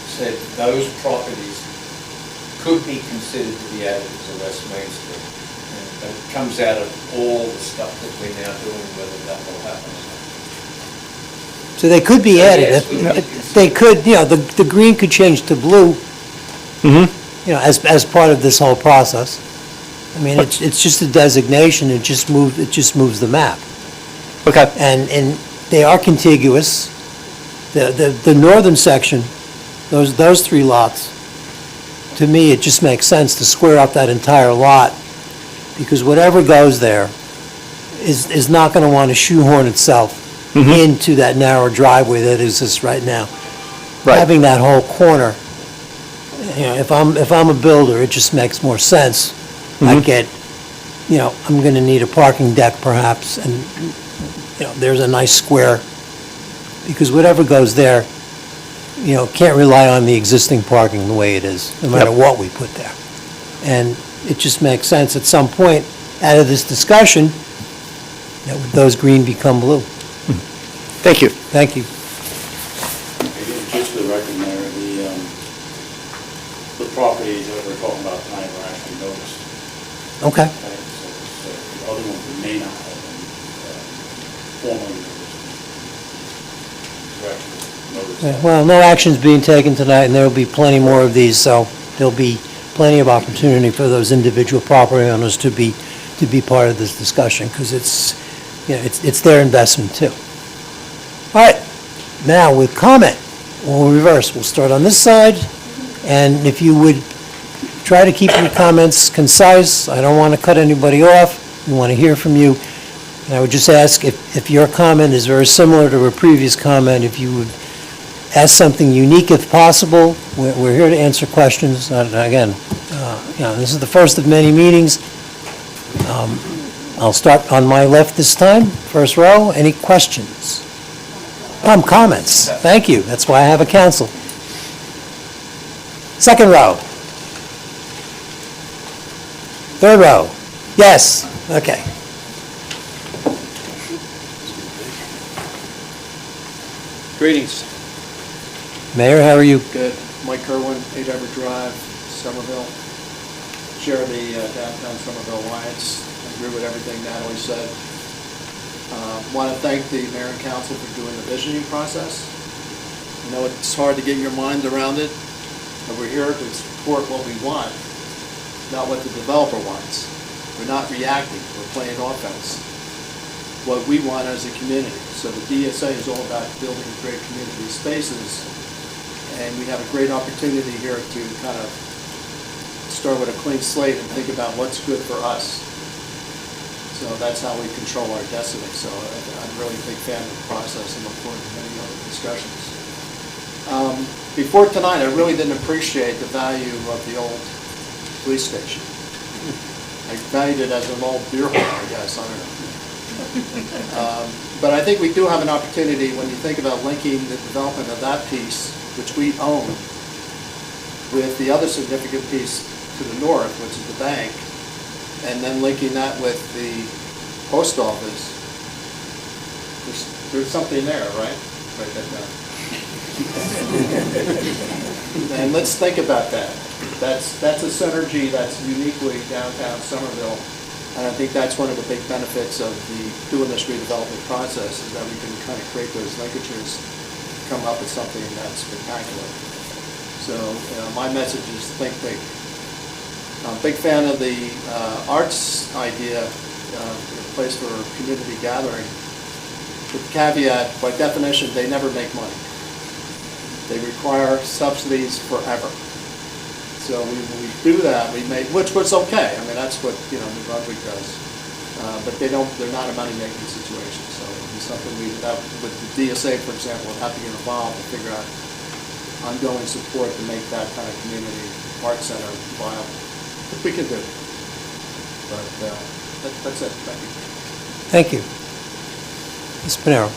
said those properties could be considered to be added to West Main Street. And it comes out of all the stuff that we're now doing, whether that will happen or not. So they could be added. Yes, They could, the green could change to blue, as part of this whole process. I mean, it's just a designation, it just moves the map. Okay. And they are contiguous. The northern section, those 3 lots, to me, it just makes sense to square up that entire lot, because whatever goes there is not going to want to shoehorn itself into that narrow driveway that exists right now. Right. Having that whole corner, if I'm a builder, it just makes more sense. I get, I'm going to need a parking deck perhaps, and, there's a nice square, because whatever goes there, can't rely on the existing parking the way it is, no matter what we put there. And it just makes sense at some point, out of this discussion, that those green become blue. Thank you. Thank you. Just for the record, Mayor, the properties that we're talking about tonight were actually noticed. Okay. So the other ones we may not have been formally noticed. Yeah, well, no action's being taken tonight, and there'll be plenty more of these, so there'll be plenty of opportunity for those individual property owners to be part of this discussion, because it's, you know, it's their investment too. All right, now with comment, we'll reverse. We'll start on this side, and if you would try to keep your comments concise, I don't want to cut anybody off, we want to hear from you. And I would just ask if your comment is very similar to a previous comment, if you would ask something unique if possible. We're here to answer questions. Again, you know, this is the first of many meetings. I'll start on my left this time, first row. Any questions? Comments. Thank you. That's why I have a council. Second row. Third row. Yes. Okay. Greetings. Mayor, how are you? Good. Mike Kerwin, 8 Edward Drive, Somerville. Share the downtown Somerville Alliance. I agree with everything Natalie said. Want to thank the mayor and council for doing the visioning process. I know it's hard to get your mind around it, but we're here to support what we want, not what the developer wants. We're not reacting, we're playing offense. What we want as a community. So the DSA is all about building great community spaces, and we have a great opportunity here to kind of start with a clean slate and think about what's good for us. So that's how we control our destiny. So I'm really a big fan of the process and look forward to many other discussions. Before tonight, I really didn't appreciate the value of the old police station. I valued it as an old beer hall, I guess, I don't know. But I think we do have an opportunity when you think about linking the development of that piece, which we own, with the other significant piece to the north, which is the bank, and then linking that with the post office. There's something there, right? Write that down. And let's think about that. That's a synergy that's uniquely downtown Somerville. And I think that's one of the big benefits of doing this redevelopment process, is that we can kind of create those linkages, come up with something that's spectacular. So my message is think big. I'm a big fan of the arts idea, a place for community gathering. With the caveat, by definition, they never make money. They require subsidies forever. So when we do that, we make, which was okay. I mean, that's what New Brunswick does. But they're not a money-making situation. So it's something with the DSA, for example, would have to get involved and figure out ongoing support to make that kind of community art center viable. We can do it. But that's it. Thank you. Thank you. Ms. Panero.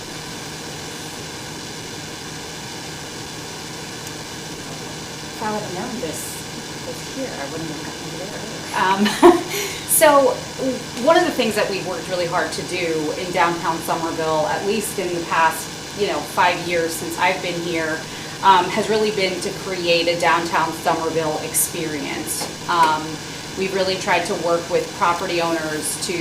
If I would have known this was here, I wouldn't have gotten there. So one of the things that we've worked really hard to do in downtown Somerville, at least in the past 5 years since I've been here, has really been to create a downtown Somerville experience. We've really tried to work with property owners to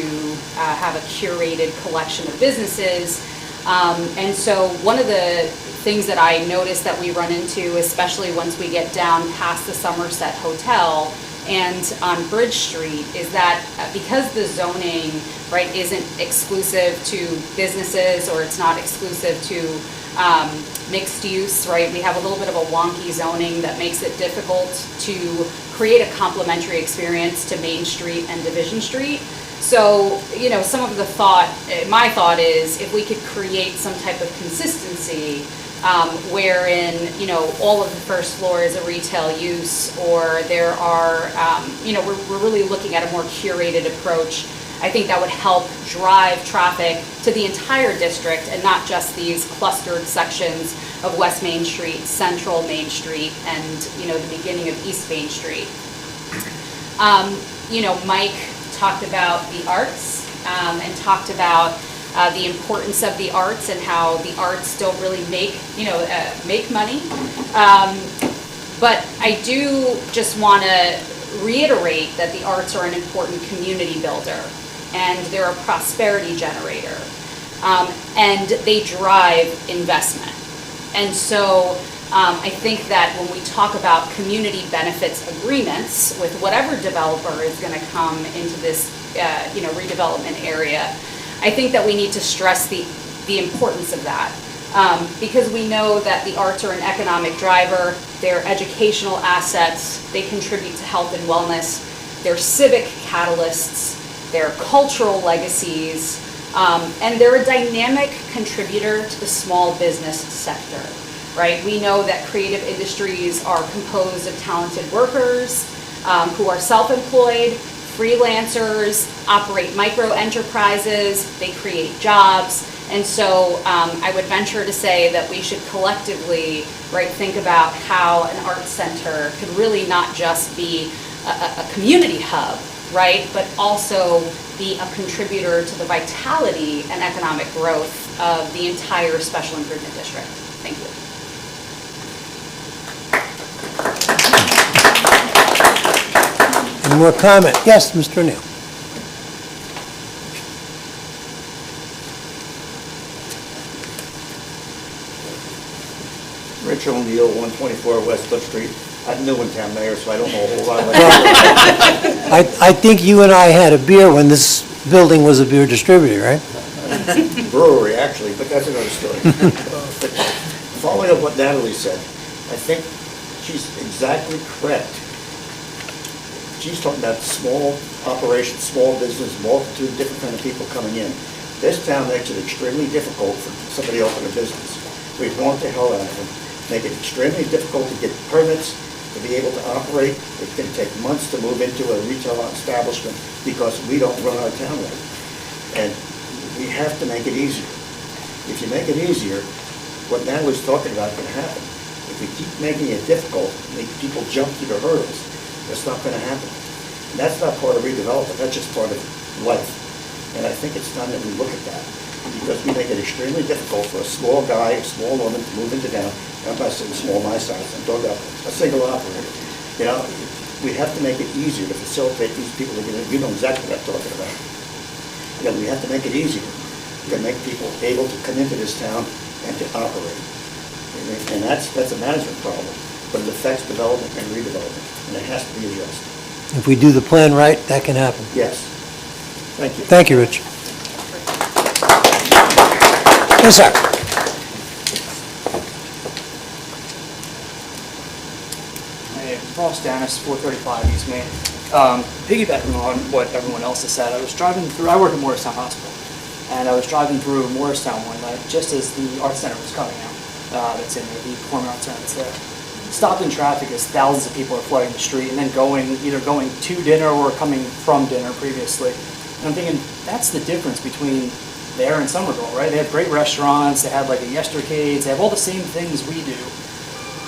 have a curated collection of businesses. And so one of the things that I noticed that we run into, especially once we get down past the Somerset Hotel and on Bridge Street, is that because the zoning, right, isn't exclusive to businesses, or it's not exclusive to mixed use, right? We have a little bit of a wonky zoning that makes it difficult to create a complementary experience to Main Street and Division Street. So, some of the my thought is if we could create some type of consistency wherein, all of the first floor is a retail use, or there are, we're really looking at a more curated approach. I think that would help drive traffic to the entire district and not just these clustered sections of West Main Street, Central Main Street, and the beginning of East Main Street. Mike talked about the arts and talked about the importance of the arts and how the arts don't really make money. But I do just want to reiterate that the arts are an important community builder and they're a prosperity generator. And they drive investment. And so I think that when we talk about community benefits agreements with whatever developer is going to come into this redevelopment area, I think that we need to stress the importance of that. Because we know that the arts are an economic driver, they're educational assets, they contribute to health and wellness, they're civic catalysts, they're cultural legacies, and they're a dynamic contributor to the small business sector, right? We know that creative industries are composed of talented workers who are self-employed, freelancers, operate micro enterprises, they create jobs. And so I would venture to say that we should collectively, right, think about how an arts center could really not just be a community hub, right, but also be a contributor to the vitality and economic growth of the entire special improvement district. Thank you. Any more comment? Yes, Mr. O'Neill. Rich O'Neill, 124 West Cliff Street. I'm new in town, Mayor, so I don't know a whole lot. I think you and I had a beer when this building was a beer distributor, right? Brewery, actually, but that's another story. But following up what Natalie said, I think she's exactly correct. She's talking about small operations, small business, multitude of different kind of people coming in. This town makes it extremely difficult for somebody to open a business. We've gone to hell out of them, make it extremely difficult to get permits, to be able to operate. It can take months to move into a retail establishment because we don't run our town right. And we have to make it easier. If you make it easier, what Natalie's talking about can happen. If we keep making it difficult, make people jump through the hurdles, that's not going to happen. And that's not part of redevelopment, that's just part of life. And I think it's time that we look at that, because we make it extremely difficult for a small guy, a small woman to move into town. I'm not saying small my size, I'm talking about a single operator. We have to make it easier to facilitate these people to get in. You know exactly what I'm talking about. We have to make it easier to make people able to come into this town and to operate. And that's a management problem, but it affects development and redevelopment, and it has to be addressed. If we do the plan right, that can happen. Yes. Thank you. Thank you, Rich. Yes, sir. Hey, Ross Dennis, 435 East Main. Piggybacking on what everyone else has said, I work at Morristown Hospital, and I was driving through Morristown one night just as the Arts Center was coming out. That's in there, the Performing Arts Center that's there. Stopped in traffic as thousands of people are flooding the street and then either going to dinner or coming from dinner previously. And I'm thinking, that's the difference between there and Somerville, right? They have great restaurants, they have like a Yestercades, they have all the same things we do.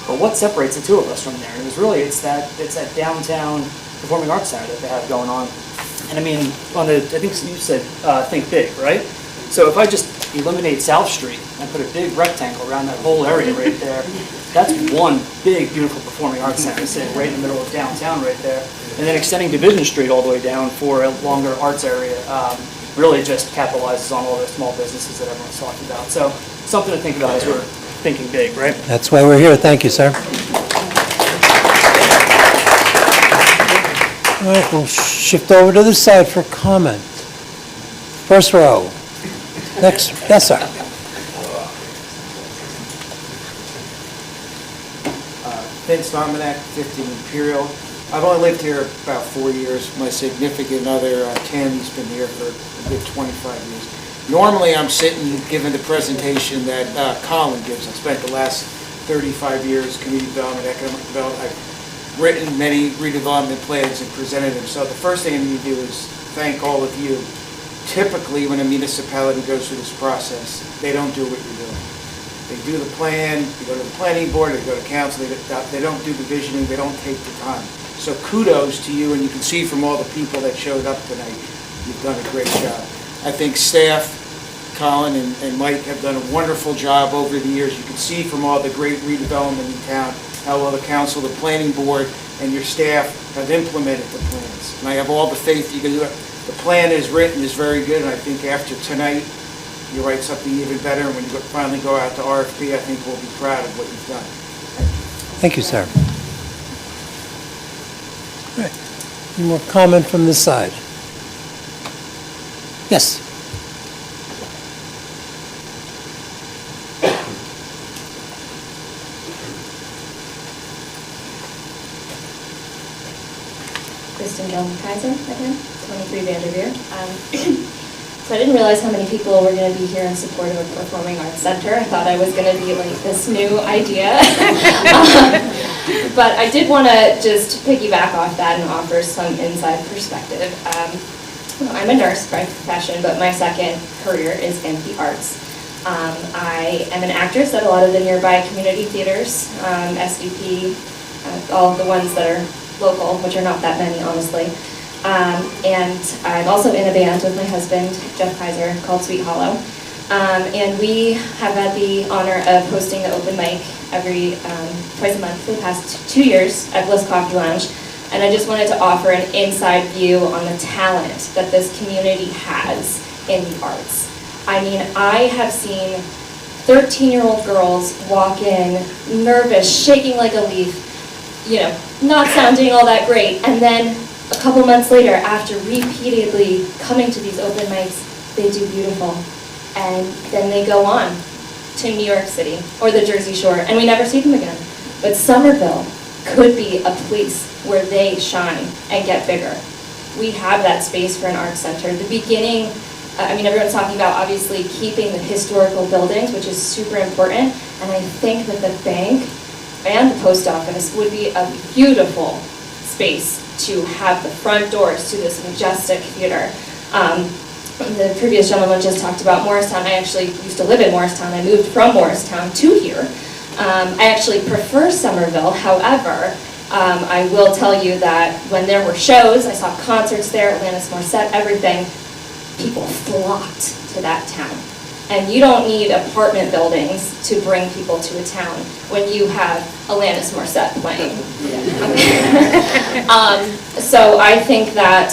But what separates the two of us from there? And it's that downtown Performing Arts Center that they have going on. And I mean, I think you said think big, right? So if I just eliminate South Street and put a big rectangle around that whole area right there, that's one big, beautiful Performing Arts Center sitting right in the middle of downtown right there. And then extending Division Street all the way down for a longer arts area really just capitalizes on all the small businesses that everyone's talking about. So something to think about as we're thinking big, right? That's why we're here. Thank you, sir. All right, we'll shift over to this side for comment. First row. Next, yes, sir. Vince Dominic, 15 Imperial. I've only lived here about 4 years. My significant other, Tammy's been here for a good 25 years. Normally, I'm sitting giving the presentation that Colin gives. I've spent the last 35 years community development, economic development. I've written many redevelopment plans and presented them. So the first thing I need to do is thank all of you. Typically, when a municipality goes through this process, they don't do what you're doing. They do the plan, they go to the planning board, they go to council, they don't do the visioning, they don't take the time. So kudos to you, and you can see from all the people that showed up tonight, you've done a great job. I think staff, Colin and Mike, have done a wonderful job over the years. You can see from all the great redevelopment in town, how well the council, the planning board, and your staff have implemented the plans. And I have all the faith you can do it. The plan is written, is very good, and I think after tonight, you write something even better, and when you finally go out to RFP, I think we'll be proud of what you've done. Thank you, sir. All right. Any more comment from this side? Yes. Kristen Gerber again, 23 Vanderveer. So I didn't realize how many people were going to be here in support of a performing arts center. I thought I was going to be like this new idea. But I did want to just piggyback off that and offer some inside perspective. I'm a nurse by profession, but my second career is in the arts. I am an actress at a lot of the nearby community theaters, SVP, all of the ones that are local, which are not that many, honestly. And I'm also in a band with my husband, Jeff Kaiser, called Sweet Hollow. And we have had the honor of hosting the open mic twice a month for the past 2 years at Bliss Coffee Lounge. And I just wanted to offer an inside view on the talent that this community has in the arts. I mean, I have seen 13-year-old girls walk in, nervous, shaking like a leaf, not sounding all that great, and then a couple months later, after repeatedly coming to these open mics, they do beautiful. And then they go on to New York City or the Jersey Shore, and we never see them again. But Somerville could be a place where they shine and get bigger. We have that space for an arts center. The beginning, everyone's talking about obviously keeping the historical buildings, which is super important, and I think that the bank and the post office would be a beautiful space to have the front doors to this majestic theater. The previous gentleman just talked about Morristown. I actually used to live in Morristown. I moved from Morristown to here. I actually prefer Somerville. However, I will tell you that when there were shows, I saw concerts there, Alanis Morissette, everything, people flocked to that town. And you don't need apartment buildings to bring people to a town when you have Alanis Morissette playing. So I think that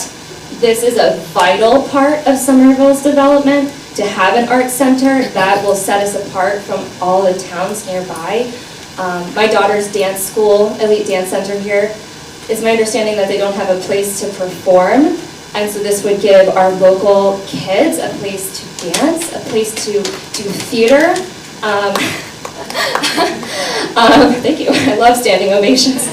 this is a vital part of Somerville's development, to have an arts center that will set us apart from all the towns nearby. My daughter's dance school, Elite Dance Center here, it's my understanding that they don't have a place to perform. And so this would give our local kids a place to dance, a place to do theater. Thank you. I love standing ovations.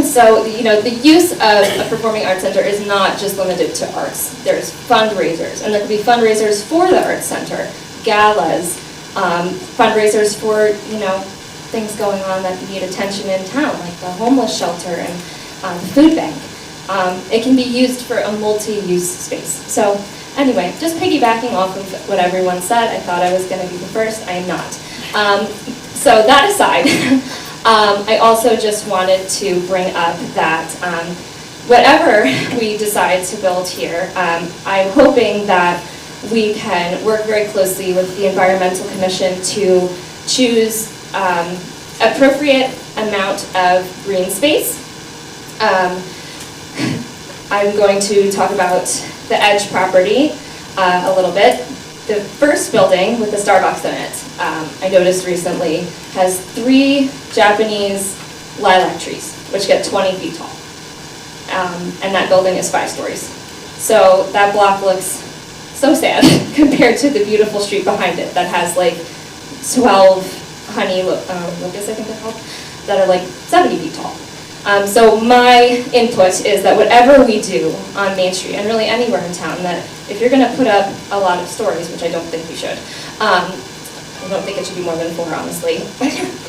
So, the use of a performing arts center is not just limited to arts. There's fundraisers, and there could be fundraisers for the arts center, galas, fundraisers for, things going on that need attention in town, like the homeless shelter and the food bank. It can be used for a multi-use space. So anyway, just piggybacking off of what everyone said, I thought I was going to be the first. I am not. So that aside, I also just wanted to bring up that whatever we decide to build here, I'm hoping that we can work very closely with the Environmental Commission to choose appropriate amount of green space. I'm going to talk about the Edge property a little bit. The first building with the Starbucks in it, I noticed recently, has 3 Japanese lilac trees, which get 20 feet tall. And that building is 5 stories. So that block looks so sad compared to the beautiful street behind it that has like 12 honey locusts, I think they're called, that are like 70 feet tall. So my input is that whatever we do on Main Street, and really anywhere in town, that if you're going to put up a lot of stories, which I don't think we should, I don't think it should be more than 4, honestly,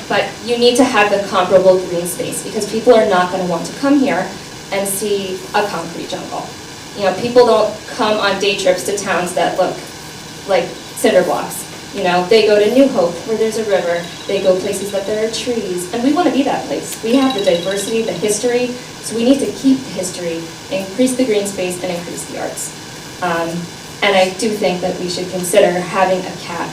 but you need to have the comparable green space, because people are not going to want to come here and see a concrete jungle. People don't come on day trips to towns that look like cinder blocks. You know, they go to New Hope where there's a river, they go places that there are trees, and we want to be that place. We have the diversity, the history, so we need to keep the history, increase the green space, and increase the arts. And I do think that we should consider having a cap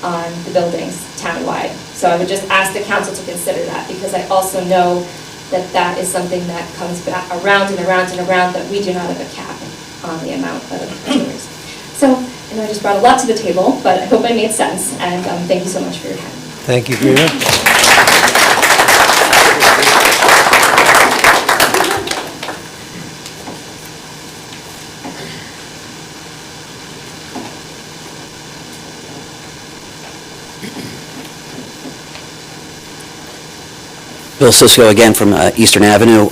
on the buildings townwide. So I would just ask the council to consider that, because I also know that that is something that comes back around and around and around, that we do not have a cap on the amount of tours. So, I know I just brought a lot to the table, but I hope I made sense, and thank you so much for your time. Thank you, Rita. Bill Cisco again from Eastern Avenue.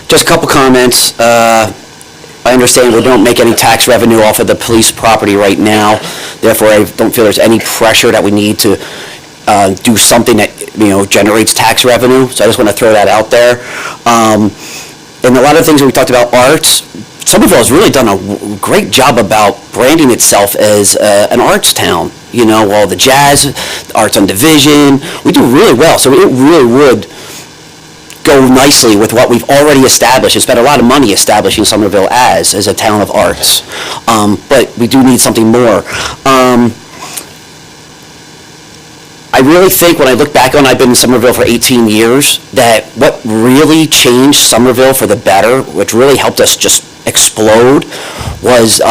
Just a couple comments. I understand we don't make any tax revenue off of the police property right now. Therefore, I don't feel there's any pressure that we need to do something that, generates tax revenue. So I just want to throw that out there. And a lot of things that we talked about, arts, Somerville has really done a great job about branding itself as an arts town. All the jazz, arts on Division, we do really well. So it really would go nicely with what we've already established and spent a lot of money establishing Somerville as a town of arts. But we do need something more. I really think when I look back on, I've been in Somerville for 18 years, that what really changed Somerville for the better, which really helped us just explode, was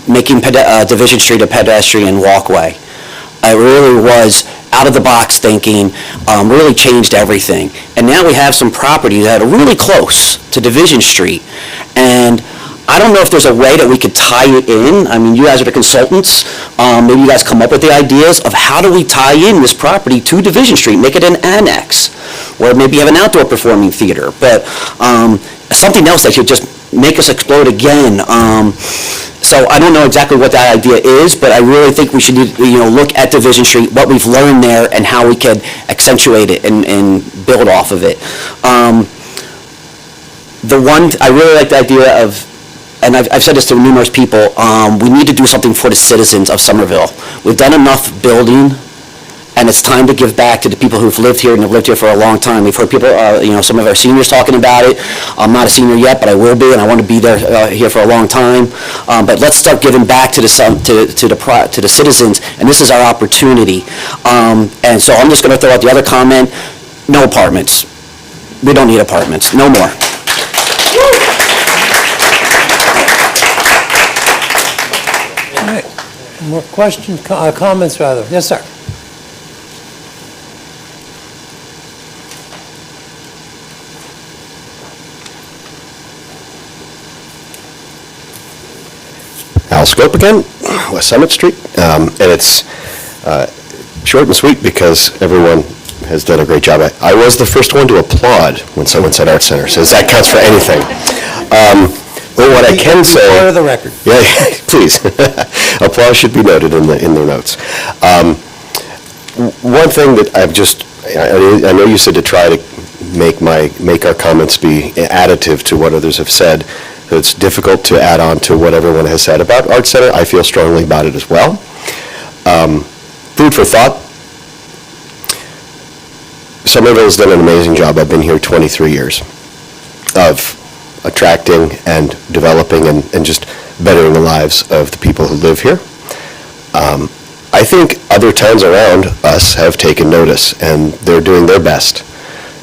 making Division Street a pedestrian walkway. It really was out-of-the-box thinking, really changed everything. And now we have some properties that are really close to Division Street. And I don't know if there's a way that we could tie it in. I mean, you guys are the consultants. Maybe you guys come up with the ideas of how do we tie in this property to Division Street, make it an annex, or maybe have an outdoor performing theater. But something else that should just make us explode again. So I don't know exactly what that idea is, but I really think we should, look at Division Street, what we've learned there, and how we could accentuate it and build off of it. I really like the idea of, and I've said this to numerous people, we need to do something for the citizens of Somerville. We've done enough building, and it's time to give back to the people who've lived here and have lived here for a long time. We've heard people, some of our seniors talking about it. I'm not a senior yet, but I will be, and I want to be there here for a long time. But let's start giving back to the citizens, and this is our opportunity. And so I'm just going to throw out the other comment: no apartments. We don't need apartments. No more. All right. More questions, comments rather? Yes, sir. Al Scope again, West Summit Street. And it's short and sweet because everyone has done a great job. I was the first one to applaud when someone said Art Center, so that counts for anything. But what I can say... Part of the record. Yeah, please. Applause should be noted in their notes. One thing that I know you said to try to make our comments be additive to what others have said. It's difficult to add on to what everyone has said about Art Center. I feel strongly about it as well. Food for thought. Somerville has done an amazing job. I've been here 23 years of attracting and developing and just bettering the lives of the people who live here. I think other towns around us have taken notice, and they're doing their best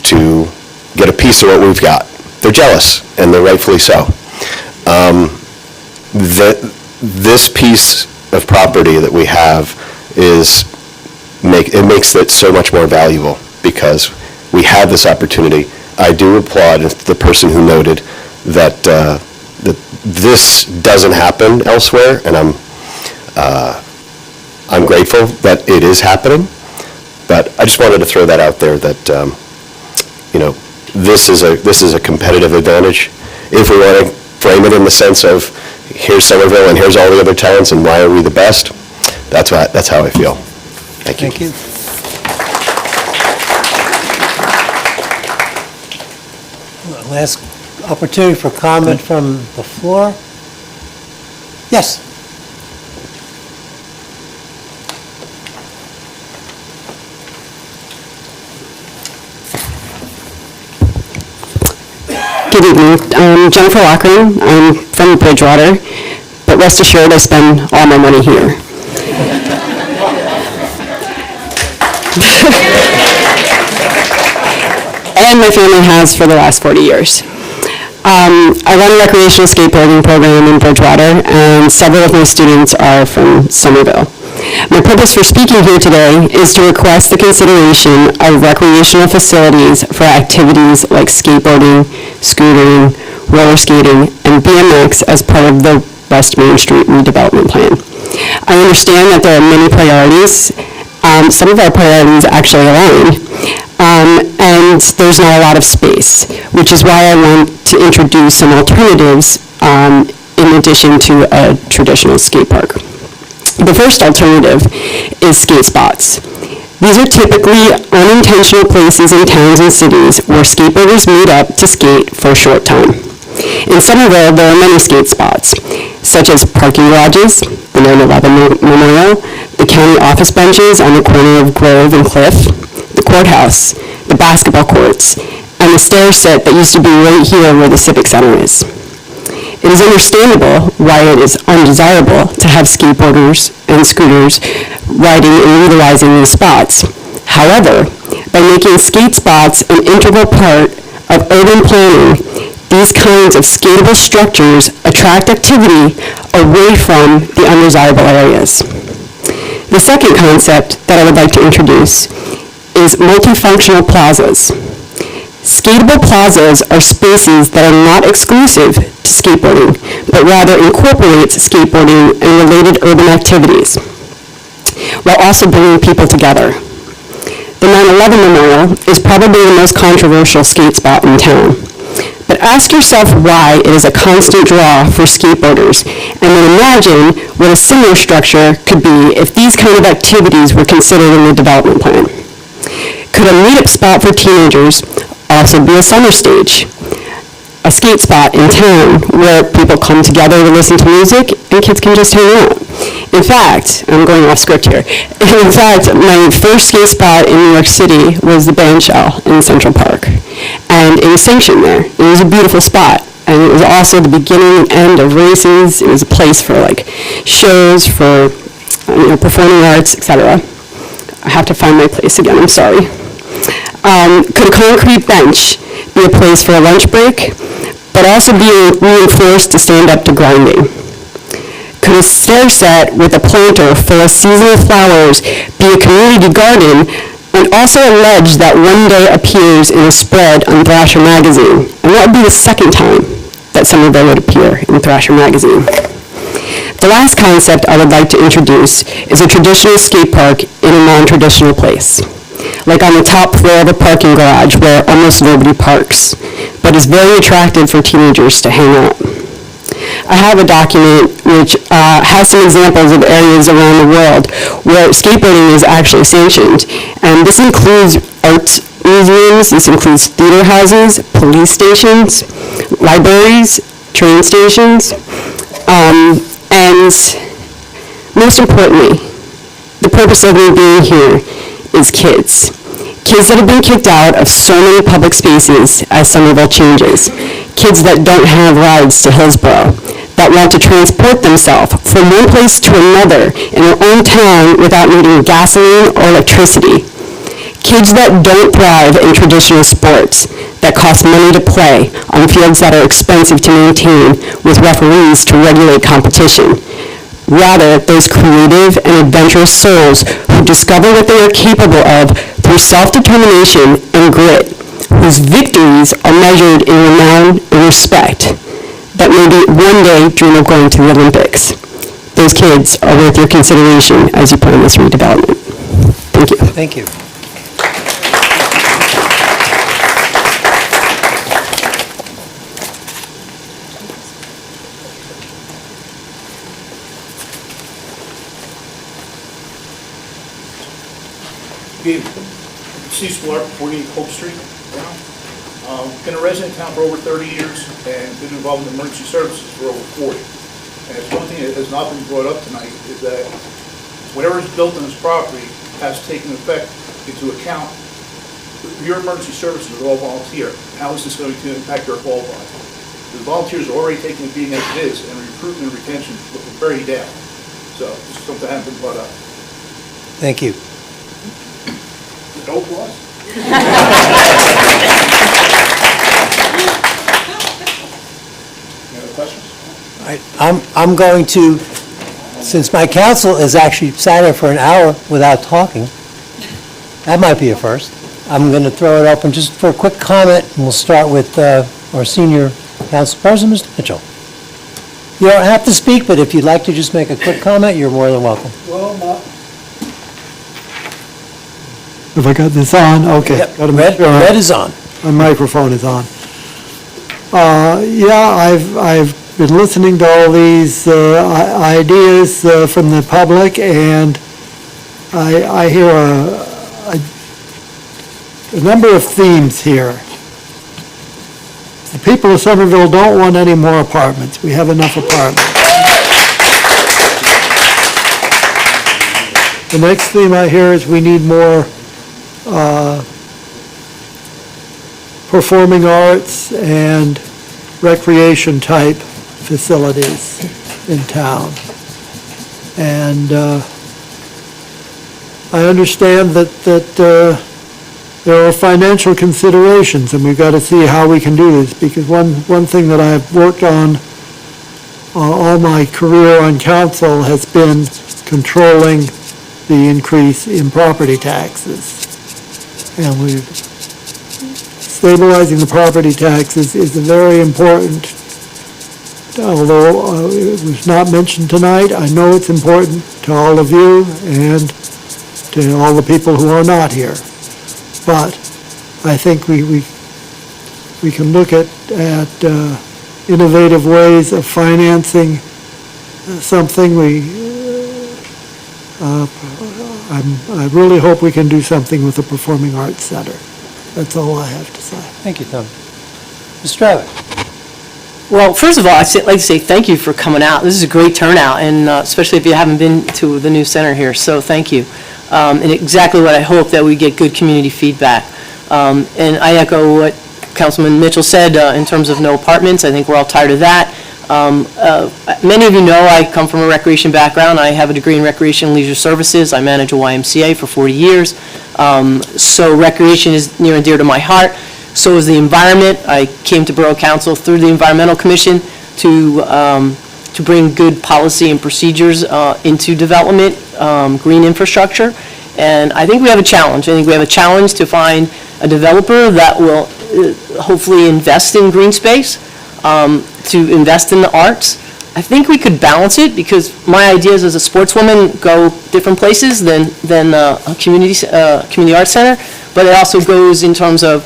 to get a piece of what we've got. They're jealous, and they're rightfully so. This piece of property that we have makes it so much more valuable because we have this opportunity. I do applaud the person who noted that this doesn't happen elsewhere, and I'm grateful that it is happening. But I just wanted to throw that out there that this is a competitive advantage. If we want to frame it in the sense of here's Somerville and here's all the other towns and why are we the best, that's how I feel. Thank you. Thank you. Last opportunity for comment from the floor. Yes. Good evening. I'm Jennifer Lochran. I'm from Bridgewater, but rest assured I spend all my money here. And my family has for the last 40 years. I run a recreational skateboarding program in Bridgewater, and several of my students are from Somerville. My purpose for speaking here today is to request the consideration of recreational facilities for activities like skateboarding, scootering, roller skating, and BMX as part of the West Main Street redevelopment plan. I understand that there are many priorities. Some of our priorities actually align, and there's not a lot of space, which is why I want to introduce some alternatives in addition to a traditional skate park. The first alternative is skate spots. These are typically unintentional places in towns and cities where skateboarders meet up to skate for a short time. In Somerville, there are many skate spots, such as parking garages, the 9/11 Memorial, the county office benches on the corner of Grove and Cliff, the courthouse, the basketball courts, and the stair set that used to be right here where the Civic Center is. It is understandable why it is undesirable to have skateboarders and scooters riding and utilizing these spots. However, by making skate spots an integral part of urban planning, these kinds of skatable structures attract activity away from the undesirable areas. The second concept that I would like to introduce is multifunctional plazas. Skatable plazas are spaces that are not exclusive to skateboarding, but rather incorporates skateboarding and related urban activities, while also bringing people together. The 9/11 Memorial is probably the most controversial skate spot in town. But ask yourself why it is a constant draw for skateboarders, and then imagine what a similar structure could be if these kind of activities were considered in the development plan. Could a meetup spot for teenagers also be a summer stage? A skate spot in town where people come together to listen to music and kids can just hang out. In fact, I'm going off script here. In fact, my first skate spot in New York City was the Band Shell in Central Park. And it was sanctioned there. It was a beautiful spot. And it was also the beginning and end of races. It was a place for like shows, for performing arts, etc. I have to find my place again, I'm sorry. Could a concrete bench be a place for a lunch break, but also be reinforced to stand up to grinding? Could a stair set with a planter full of seasonal flowers be a community garden, and also a ledge that one day appears in a spread on Thrasher magazine? And that would be the second time that Somerville would appear in Thrasher magazine. The last concept I would like to introduce is a traditional skate park in a non-traditional place, like on the top floor of a parking garage where almost nobody parks, but is very attractive for teenagers to hang out. I have a document which has some examples of areas around the world where skateboarding is actually sanctioned, and this includes art museums, this includes theater houses, police stations, libraries, train stations, and most importantly, the purpose of me being here is kids. Kids that have been kicked out of so many public spaces as Somerville changes. Kids that don't have rides to Hillsborough, that want to transport themselves from one place to another in their own town without needing gasoline or electricity. Kids that don't thrive in traditional sports, that cost money to play on fields that are expensive to maintain with referees to regulate competition. Rather, those creative and adventurous souls who discover what they are capable of through self-determination and grit, whose victories are measured in renown and respect, that maybe one day dream of going to the Olympics. Those kids are worth your consideration as you plan this redevelopment. Thank you. Thank you. Steve Splark, 48 Hope Street. Been a resident in town for over 30 years and been involved in emergency services for over 40. And it's one thing that has not been brought up tonight is that whatever is built on this property has taken effect into account your emergency services are all volunteer. How is this going to impact our call volume? The volunteers are already taking the beating as it is, and recruitment and retention look very down. So this is something that hasn't been brought up. Thank you. No applause? Any other questions? All right, I'm going to, since my counsel has actually sat here for an hour without talking, that might be a first. I'm going to throw it open just for a quick comment, and we'll start with our senior council person, Mr. Mitchell. You don't have to speak, but if you'd like to just make a quick comment, you're more than welcome. Well, if I got this on, okay. Yep, Gotta make sure red is on. My microphone is on. Yeah, I've been listening to all these ideas from the public, and I hear a number of themes here. The people of Somerville don't want any more apartments. We have enough apartments. The next theme I hear is we need more performing arts and recreation type facilities in town. And I understand that there are financial considerations, and we've got to see how we can do this, because one thing that I've worked on all my career on council has been controlling the increase in property taxes. And stabilizing the property taxes is very important, although it was not mentioned tonight. I know it's important to all of you and to all the people who are not here. But I think we can look at innovative ways of financing something. I really hope we can do something with the Performing Arts Center. That's all I have to say. Thank you, Tom. Ms. Stravik. Well, first of all, I'd like to say thank you for coming out. This is a great turnout, and especially if you haven't been to the new center here, so thank you. And exactly what I hope, that we get good community feedback. And I echo what Councilman Mitchell said in terms of no apartments. I think we're all tired of that. Many of you know I come from a recreation background. I have a degree in recreation and leisure services. I manage a YMCA for 40 years. So recreation is near and dear to my heart. So is the environment. I came to Borough Council through the Environmental Commission to bring good policy and procedures into development, green infrastructure. And I think we have a challenge. I think we have a challenge to find a developer that will hopefully invest in green space, to invest in the arts. I think we could balance it, because my ideas as a sportswoman go different places than a community arts center, but it also goes in terms of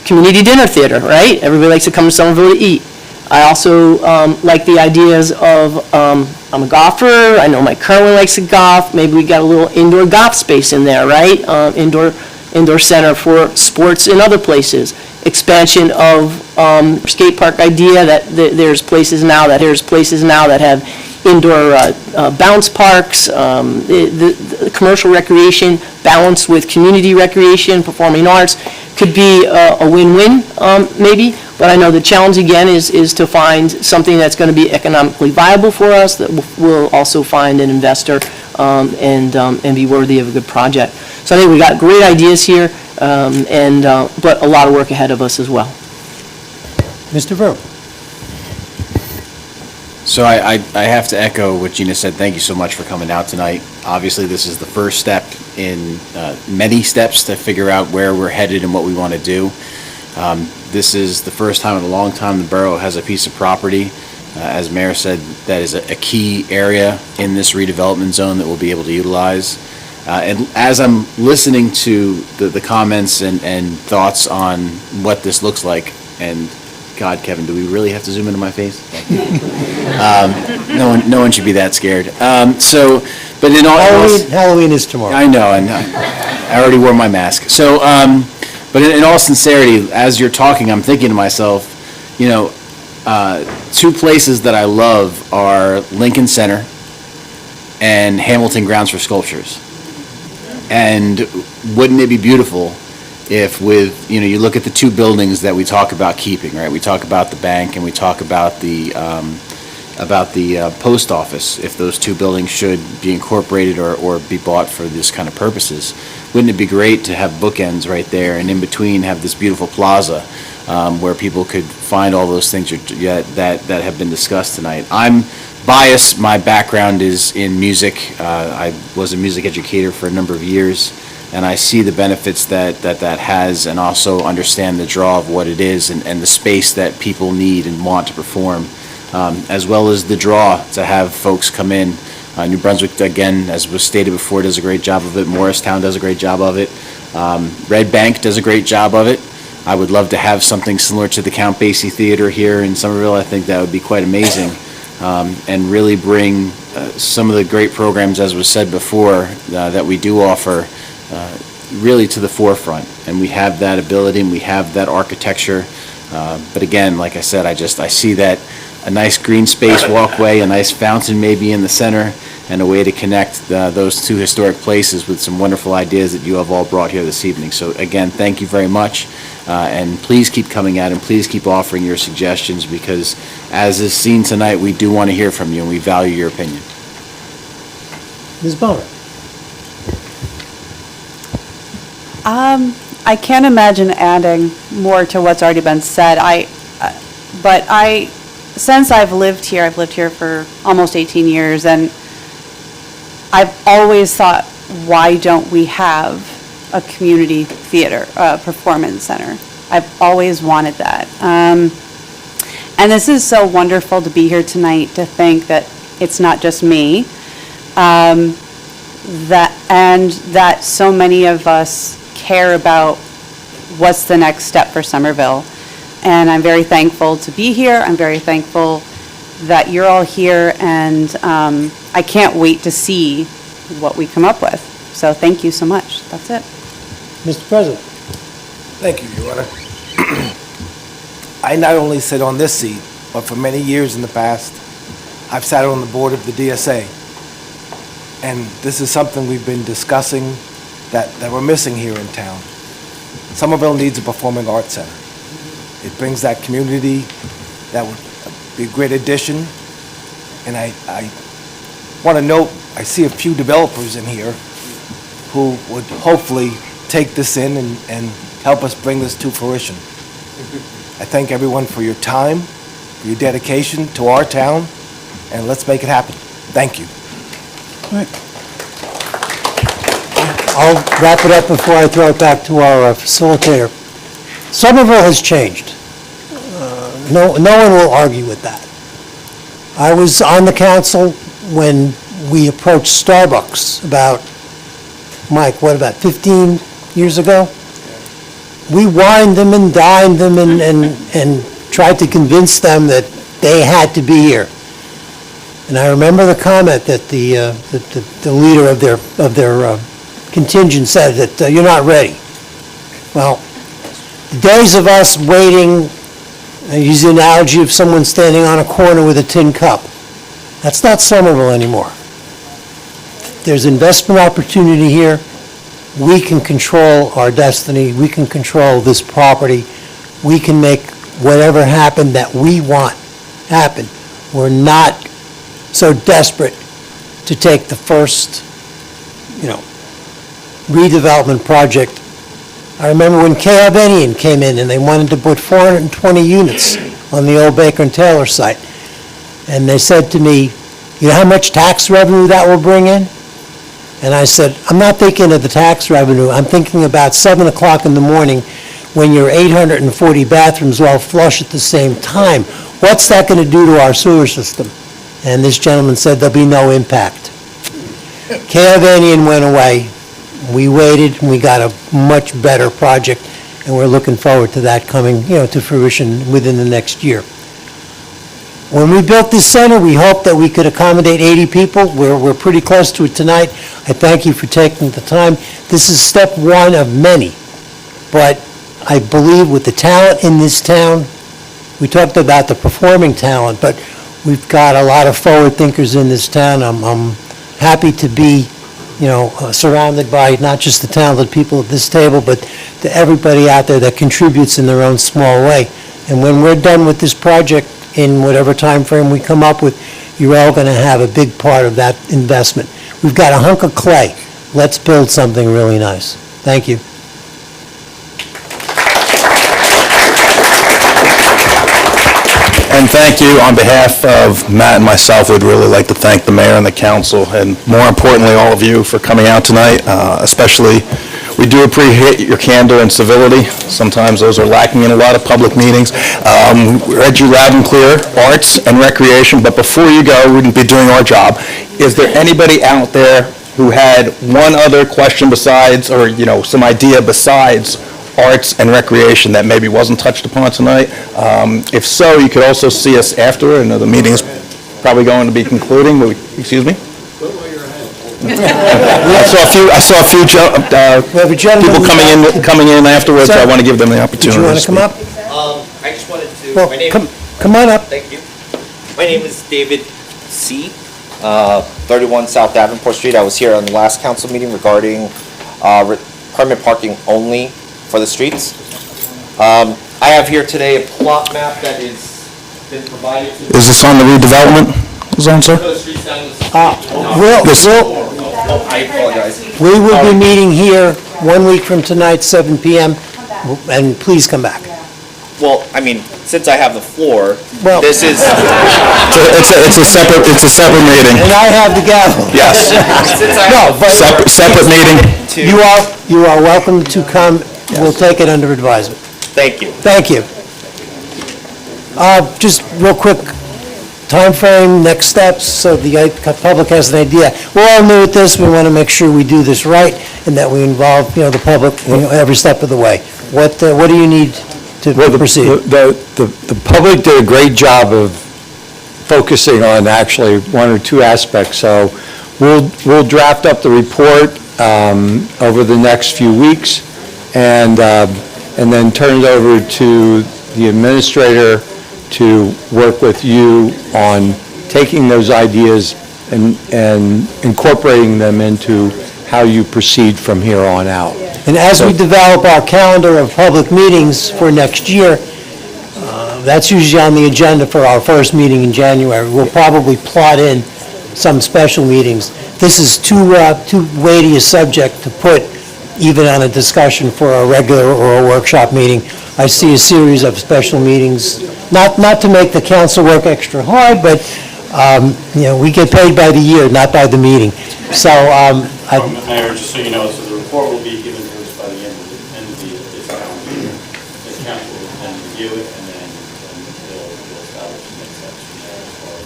community dinner theater, right? Everybody likes to come to Somerville to eat. I also like the ideas of, I'm a golfer, I know Mike Kerwin likes to golf, maybe we got a little indoor golf space in there, right? Indoor center for sports in other places. Expansion of skate park idea, that there's places now that have indoor bounce parks, the commercial recreation balanced with community recreation, performing arts, could be a win-win maybe. But I know the challenge again is to find something that's going to be economically viable for us, that will also find an investor and be worthy of a good project. So I think we got great ideas here, but a lot of work ahead of us as well. Mr. Verb. So I have to echo what Gina said. Thank you so much for coming out tonight. Obviously, this is the first step in many steps to figure out where we're headed and what we want to do. This is the first time in a long time the borough has a piece of property, as Mayor said, that is a key area in this redevelopment zone that we'll be able to utilize. And as I'm listening to the comments and thoughts on what this looks like, and God, Kevin, do we really have to zoom into my face? No one should be that scared. But in all Halloween is tomorrow. I know, and I already wore my mask. So, but in all sincerity, as you're talking, I'm thinking to myself, two places that I love are Lincoln Center and Hamilton Grounds for Sculptures. And wouldn't it be beautiful if with, you look at the two buildings that we talk about keeping, right? We talk about the bank and we talk about the post office, if those two buildings should be incorporated or be bought for this kind of purposes. Wouldn't it be great to have bookends right there and in between have this beautiful plaza where people could find all those things that have been discussed tonight? I'm biased. My background is in music. I was a music educator for a number of years, and I see the benefits that has, and also understand the draw of what it is and the space that people need and want to perform, as well as the draw to have folks come in. New Brunswick, again, as was stated before, does a great job of it. Morristown does a great job of it. Red Bank does a great job of it. I would love to have something similar to the Count Basie Theater here in Somerville. I think that would be quite amazing, and really bring some of the great programs, as was said before, that we do offer really to the forefront. And we have that ability and we have that architecture. But again, like I said, I see that a nice green space walkway, a nice fountain maybe in the center, and a way to connect those two historic places with some wonderful ideas that you have all brought here this evening. So again, thank you very much, and please keep coming out and please keep offering your suggestions, because as is seen tonight, we do want to hear from you and we value your opinion. Ms. Boner? I can't imagine adding more to what's already been said. Since I've lived here for almost 18 years, and I've always thought, why don't we have a community theater, performance center? I've always wanted that. And this is so wonderful to be here tonight, to think that it's not just me, that so many of us care about what's the next step for Somerville. And I'm very thankful to be here. I'm very thankful that you're all here, and I can't wait to see what we come up with. So thank you so much. That's it. Mr. President? Thank you, Your Honor. I not only sit on this seat, but for many years in the past, I've sat on the board of the DSA. And this is something we've been discussing that we're missing here in town. Somerville needs a performing arts center. It brings that community, that would be a great addition. And I want to note, I see a few developers in here who would hopefully take this in and help us bring this to fruition. I thank everyone for your time, for your dedication to our town, and let's make it happen. Thank you. All right. I'll wrap it up before I throw it back to our facilitator. Somerville has changed. No one will argue with that. I was on the council when we approached Starbucks about, Mike, what, about 15 years ago? We wined them and dined them and tried to convince them that they had to be here. And I remember the comment that the leader of their contingent said that you're not ready. Well, the days of us waiting, I use the analogy of someone standing on a corner with a tin cup. That's not Somerville anymore. There's investment opportunity here. We can control our destiny. We can control this property. We can make whatever happen that we want happen. We're not so desperate to take the first, redevelopment project. I remember when Eminent came in and they wanted to put 420 units on the old Baker and Taylor site. And they said to me, you know how much tax revenue that will bring in? And I said, I'm not thinking of the tax revenue. I'm thinking about 7 o'clock in the morning when your 840 bathrooms all flush at the same time. What's that going to do to our sewer system? And this gentleman said there'll be no impact. Eminent went away. We waited, and we got a much better project, and we're looking forward to that coming, to fruition within the next year. When we built this center, we hoped that we could accommodate 80 people. We're pretty close to it tonight. I thank you for taking the time. This is step one of many, but I believe with the talent in this town, we talked about the performing talent, but we've got a lot of forward thinkers in this town. I'm happy to be surrounded by not just the talented people at this table, but to everybody out there that contributes in their own small way. And when we're done with this project, in whatever time frame we come up with, you're all going to have a big part of that investment. We've got a hunk of clay. Let's build something really nice. Thank you. And thank you. On behalf of Matt and myself, we'd really like to thank the mayor and the council, and more importantly, all of you for coming out tonight. Especially, we do appreciate your candor and civility. Sometimes those are lacking in a lot of public meetings. We read you loud and clear, arts and recreation, but before you go, we wouldn't be doing our job. Is there anybody out there who had one other question besides, or, some idea besides arts and recreation that maybe wasn't touched upon tonight? If so, you could also see us after. I know the meeting's probably going to be concluding, but excuse me? I saw a few people coming in afterwards. I want to give them the opportunity. Did you want to come up? I just wanted to, Well, my name... come on up. Thank you. My name is David C., 31 South Davenport Street. I was here on the last council meeting regarding permit parking only for the streets. I have here today a plot map that has been provided to... Is this on the redevelopment zone, sir? I apologize. We will be meeting here 1 week from tonight, 7 PM, and please come back. Well, since I have the floor, Well- this is... It's a separate meeting. And I have the gavel. Yes. No, but Separate meeting. you are welcome to come. We'll take it under advisement. Thank you. Thank you. Just real quick, timeframe, next steps, so the public has an idea. We're all new at this. We want to make sure we do this right and that we involve, the public, every step of the way. What do you need to proceed? The public did a great job of focusing on actually one or two aspects. So we'll draft up the report over the next few weeks and then turn it over to the administrator to work with you on taking those ideas and incorporating them into how you proceed from here on out. And as we develop our calendar of public meetings for next year, that's usually on the agenda for our first meeting in January. We'll probably plot in some special meetings. This is too weighty a subject to put even on a discussion for a regular or a workshop meeting. I see a series of special meetings, not to make the council work extra hard, but, we get paid by the year, not by the meeting. So, Mayor, just so you know, so the report will be given to us by the end of this calendar year. The council will then review it, and then they'll establish the next steps from there as far as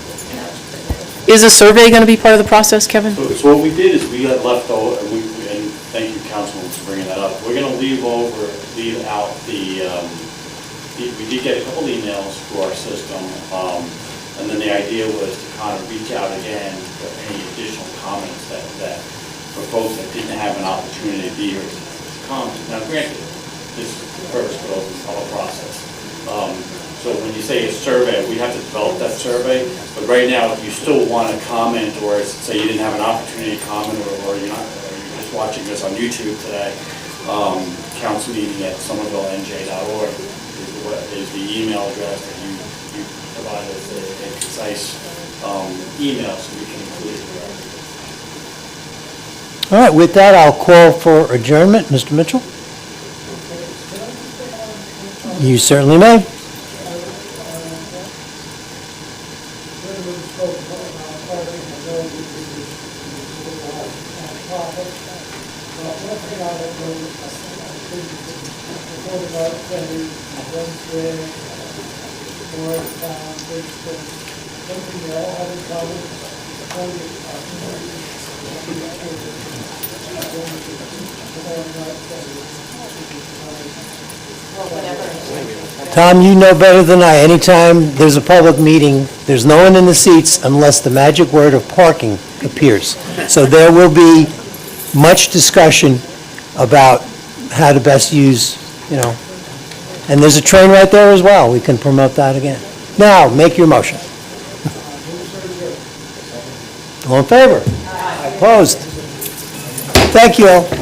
what Is a survey going to be part of the process, Kevin? So what we did is we had left over, and thank you, Councilman, for bringing that up. We're going to leave out we did get a couple emails through our system, and then the idea was to kind of reach out again for any additional comments that for folks that didn't have an opportunity to be here to comment. Now, granted, this is the first, but open public process. So when you say a survey, we have to develop that survey, but right now, if you still want to comment, or say you didn't have an opportunity to comment, or you're just watching this on YouTube today, council meeting at somervillenj.org is the email address that you provide us a concise email so we can include it there. all right, with that, I'll call for adjournment. Mr. Mitchell? You certainly may. Tom, you know better than I. Anytime there's a public meeting, there's no one in the seats unless the magic word of parking appears. So there will be much discussion about how to best use, and there's a train right there as well. We can promote that again. Now, make your motion. All in favor? Opposed? Thank you all.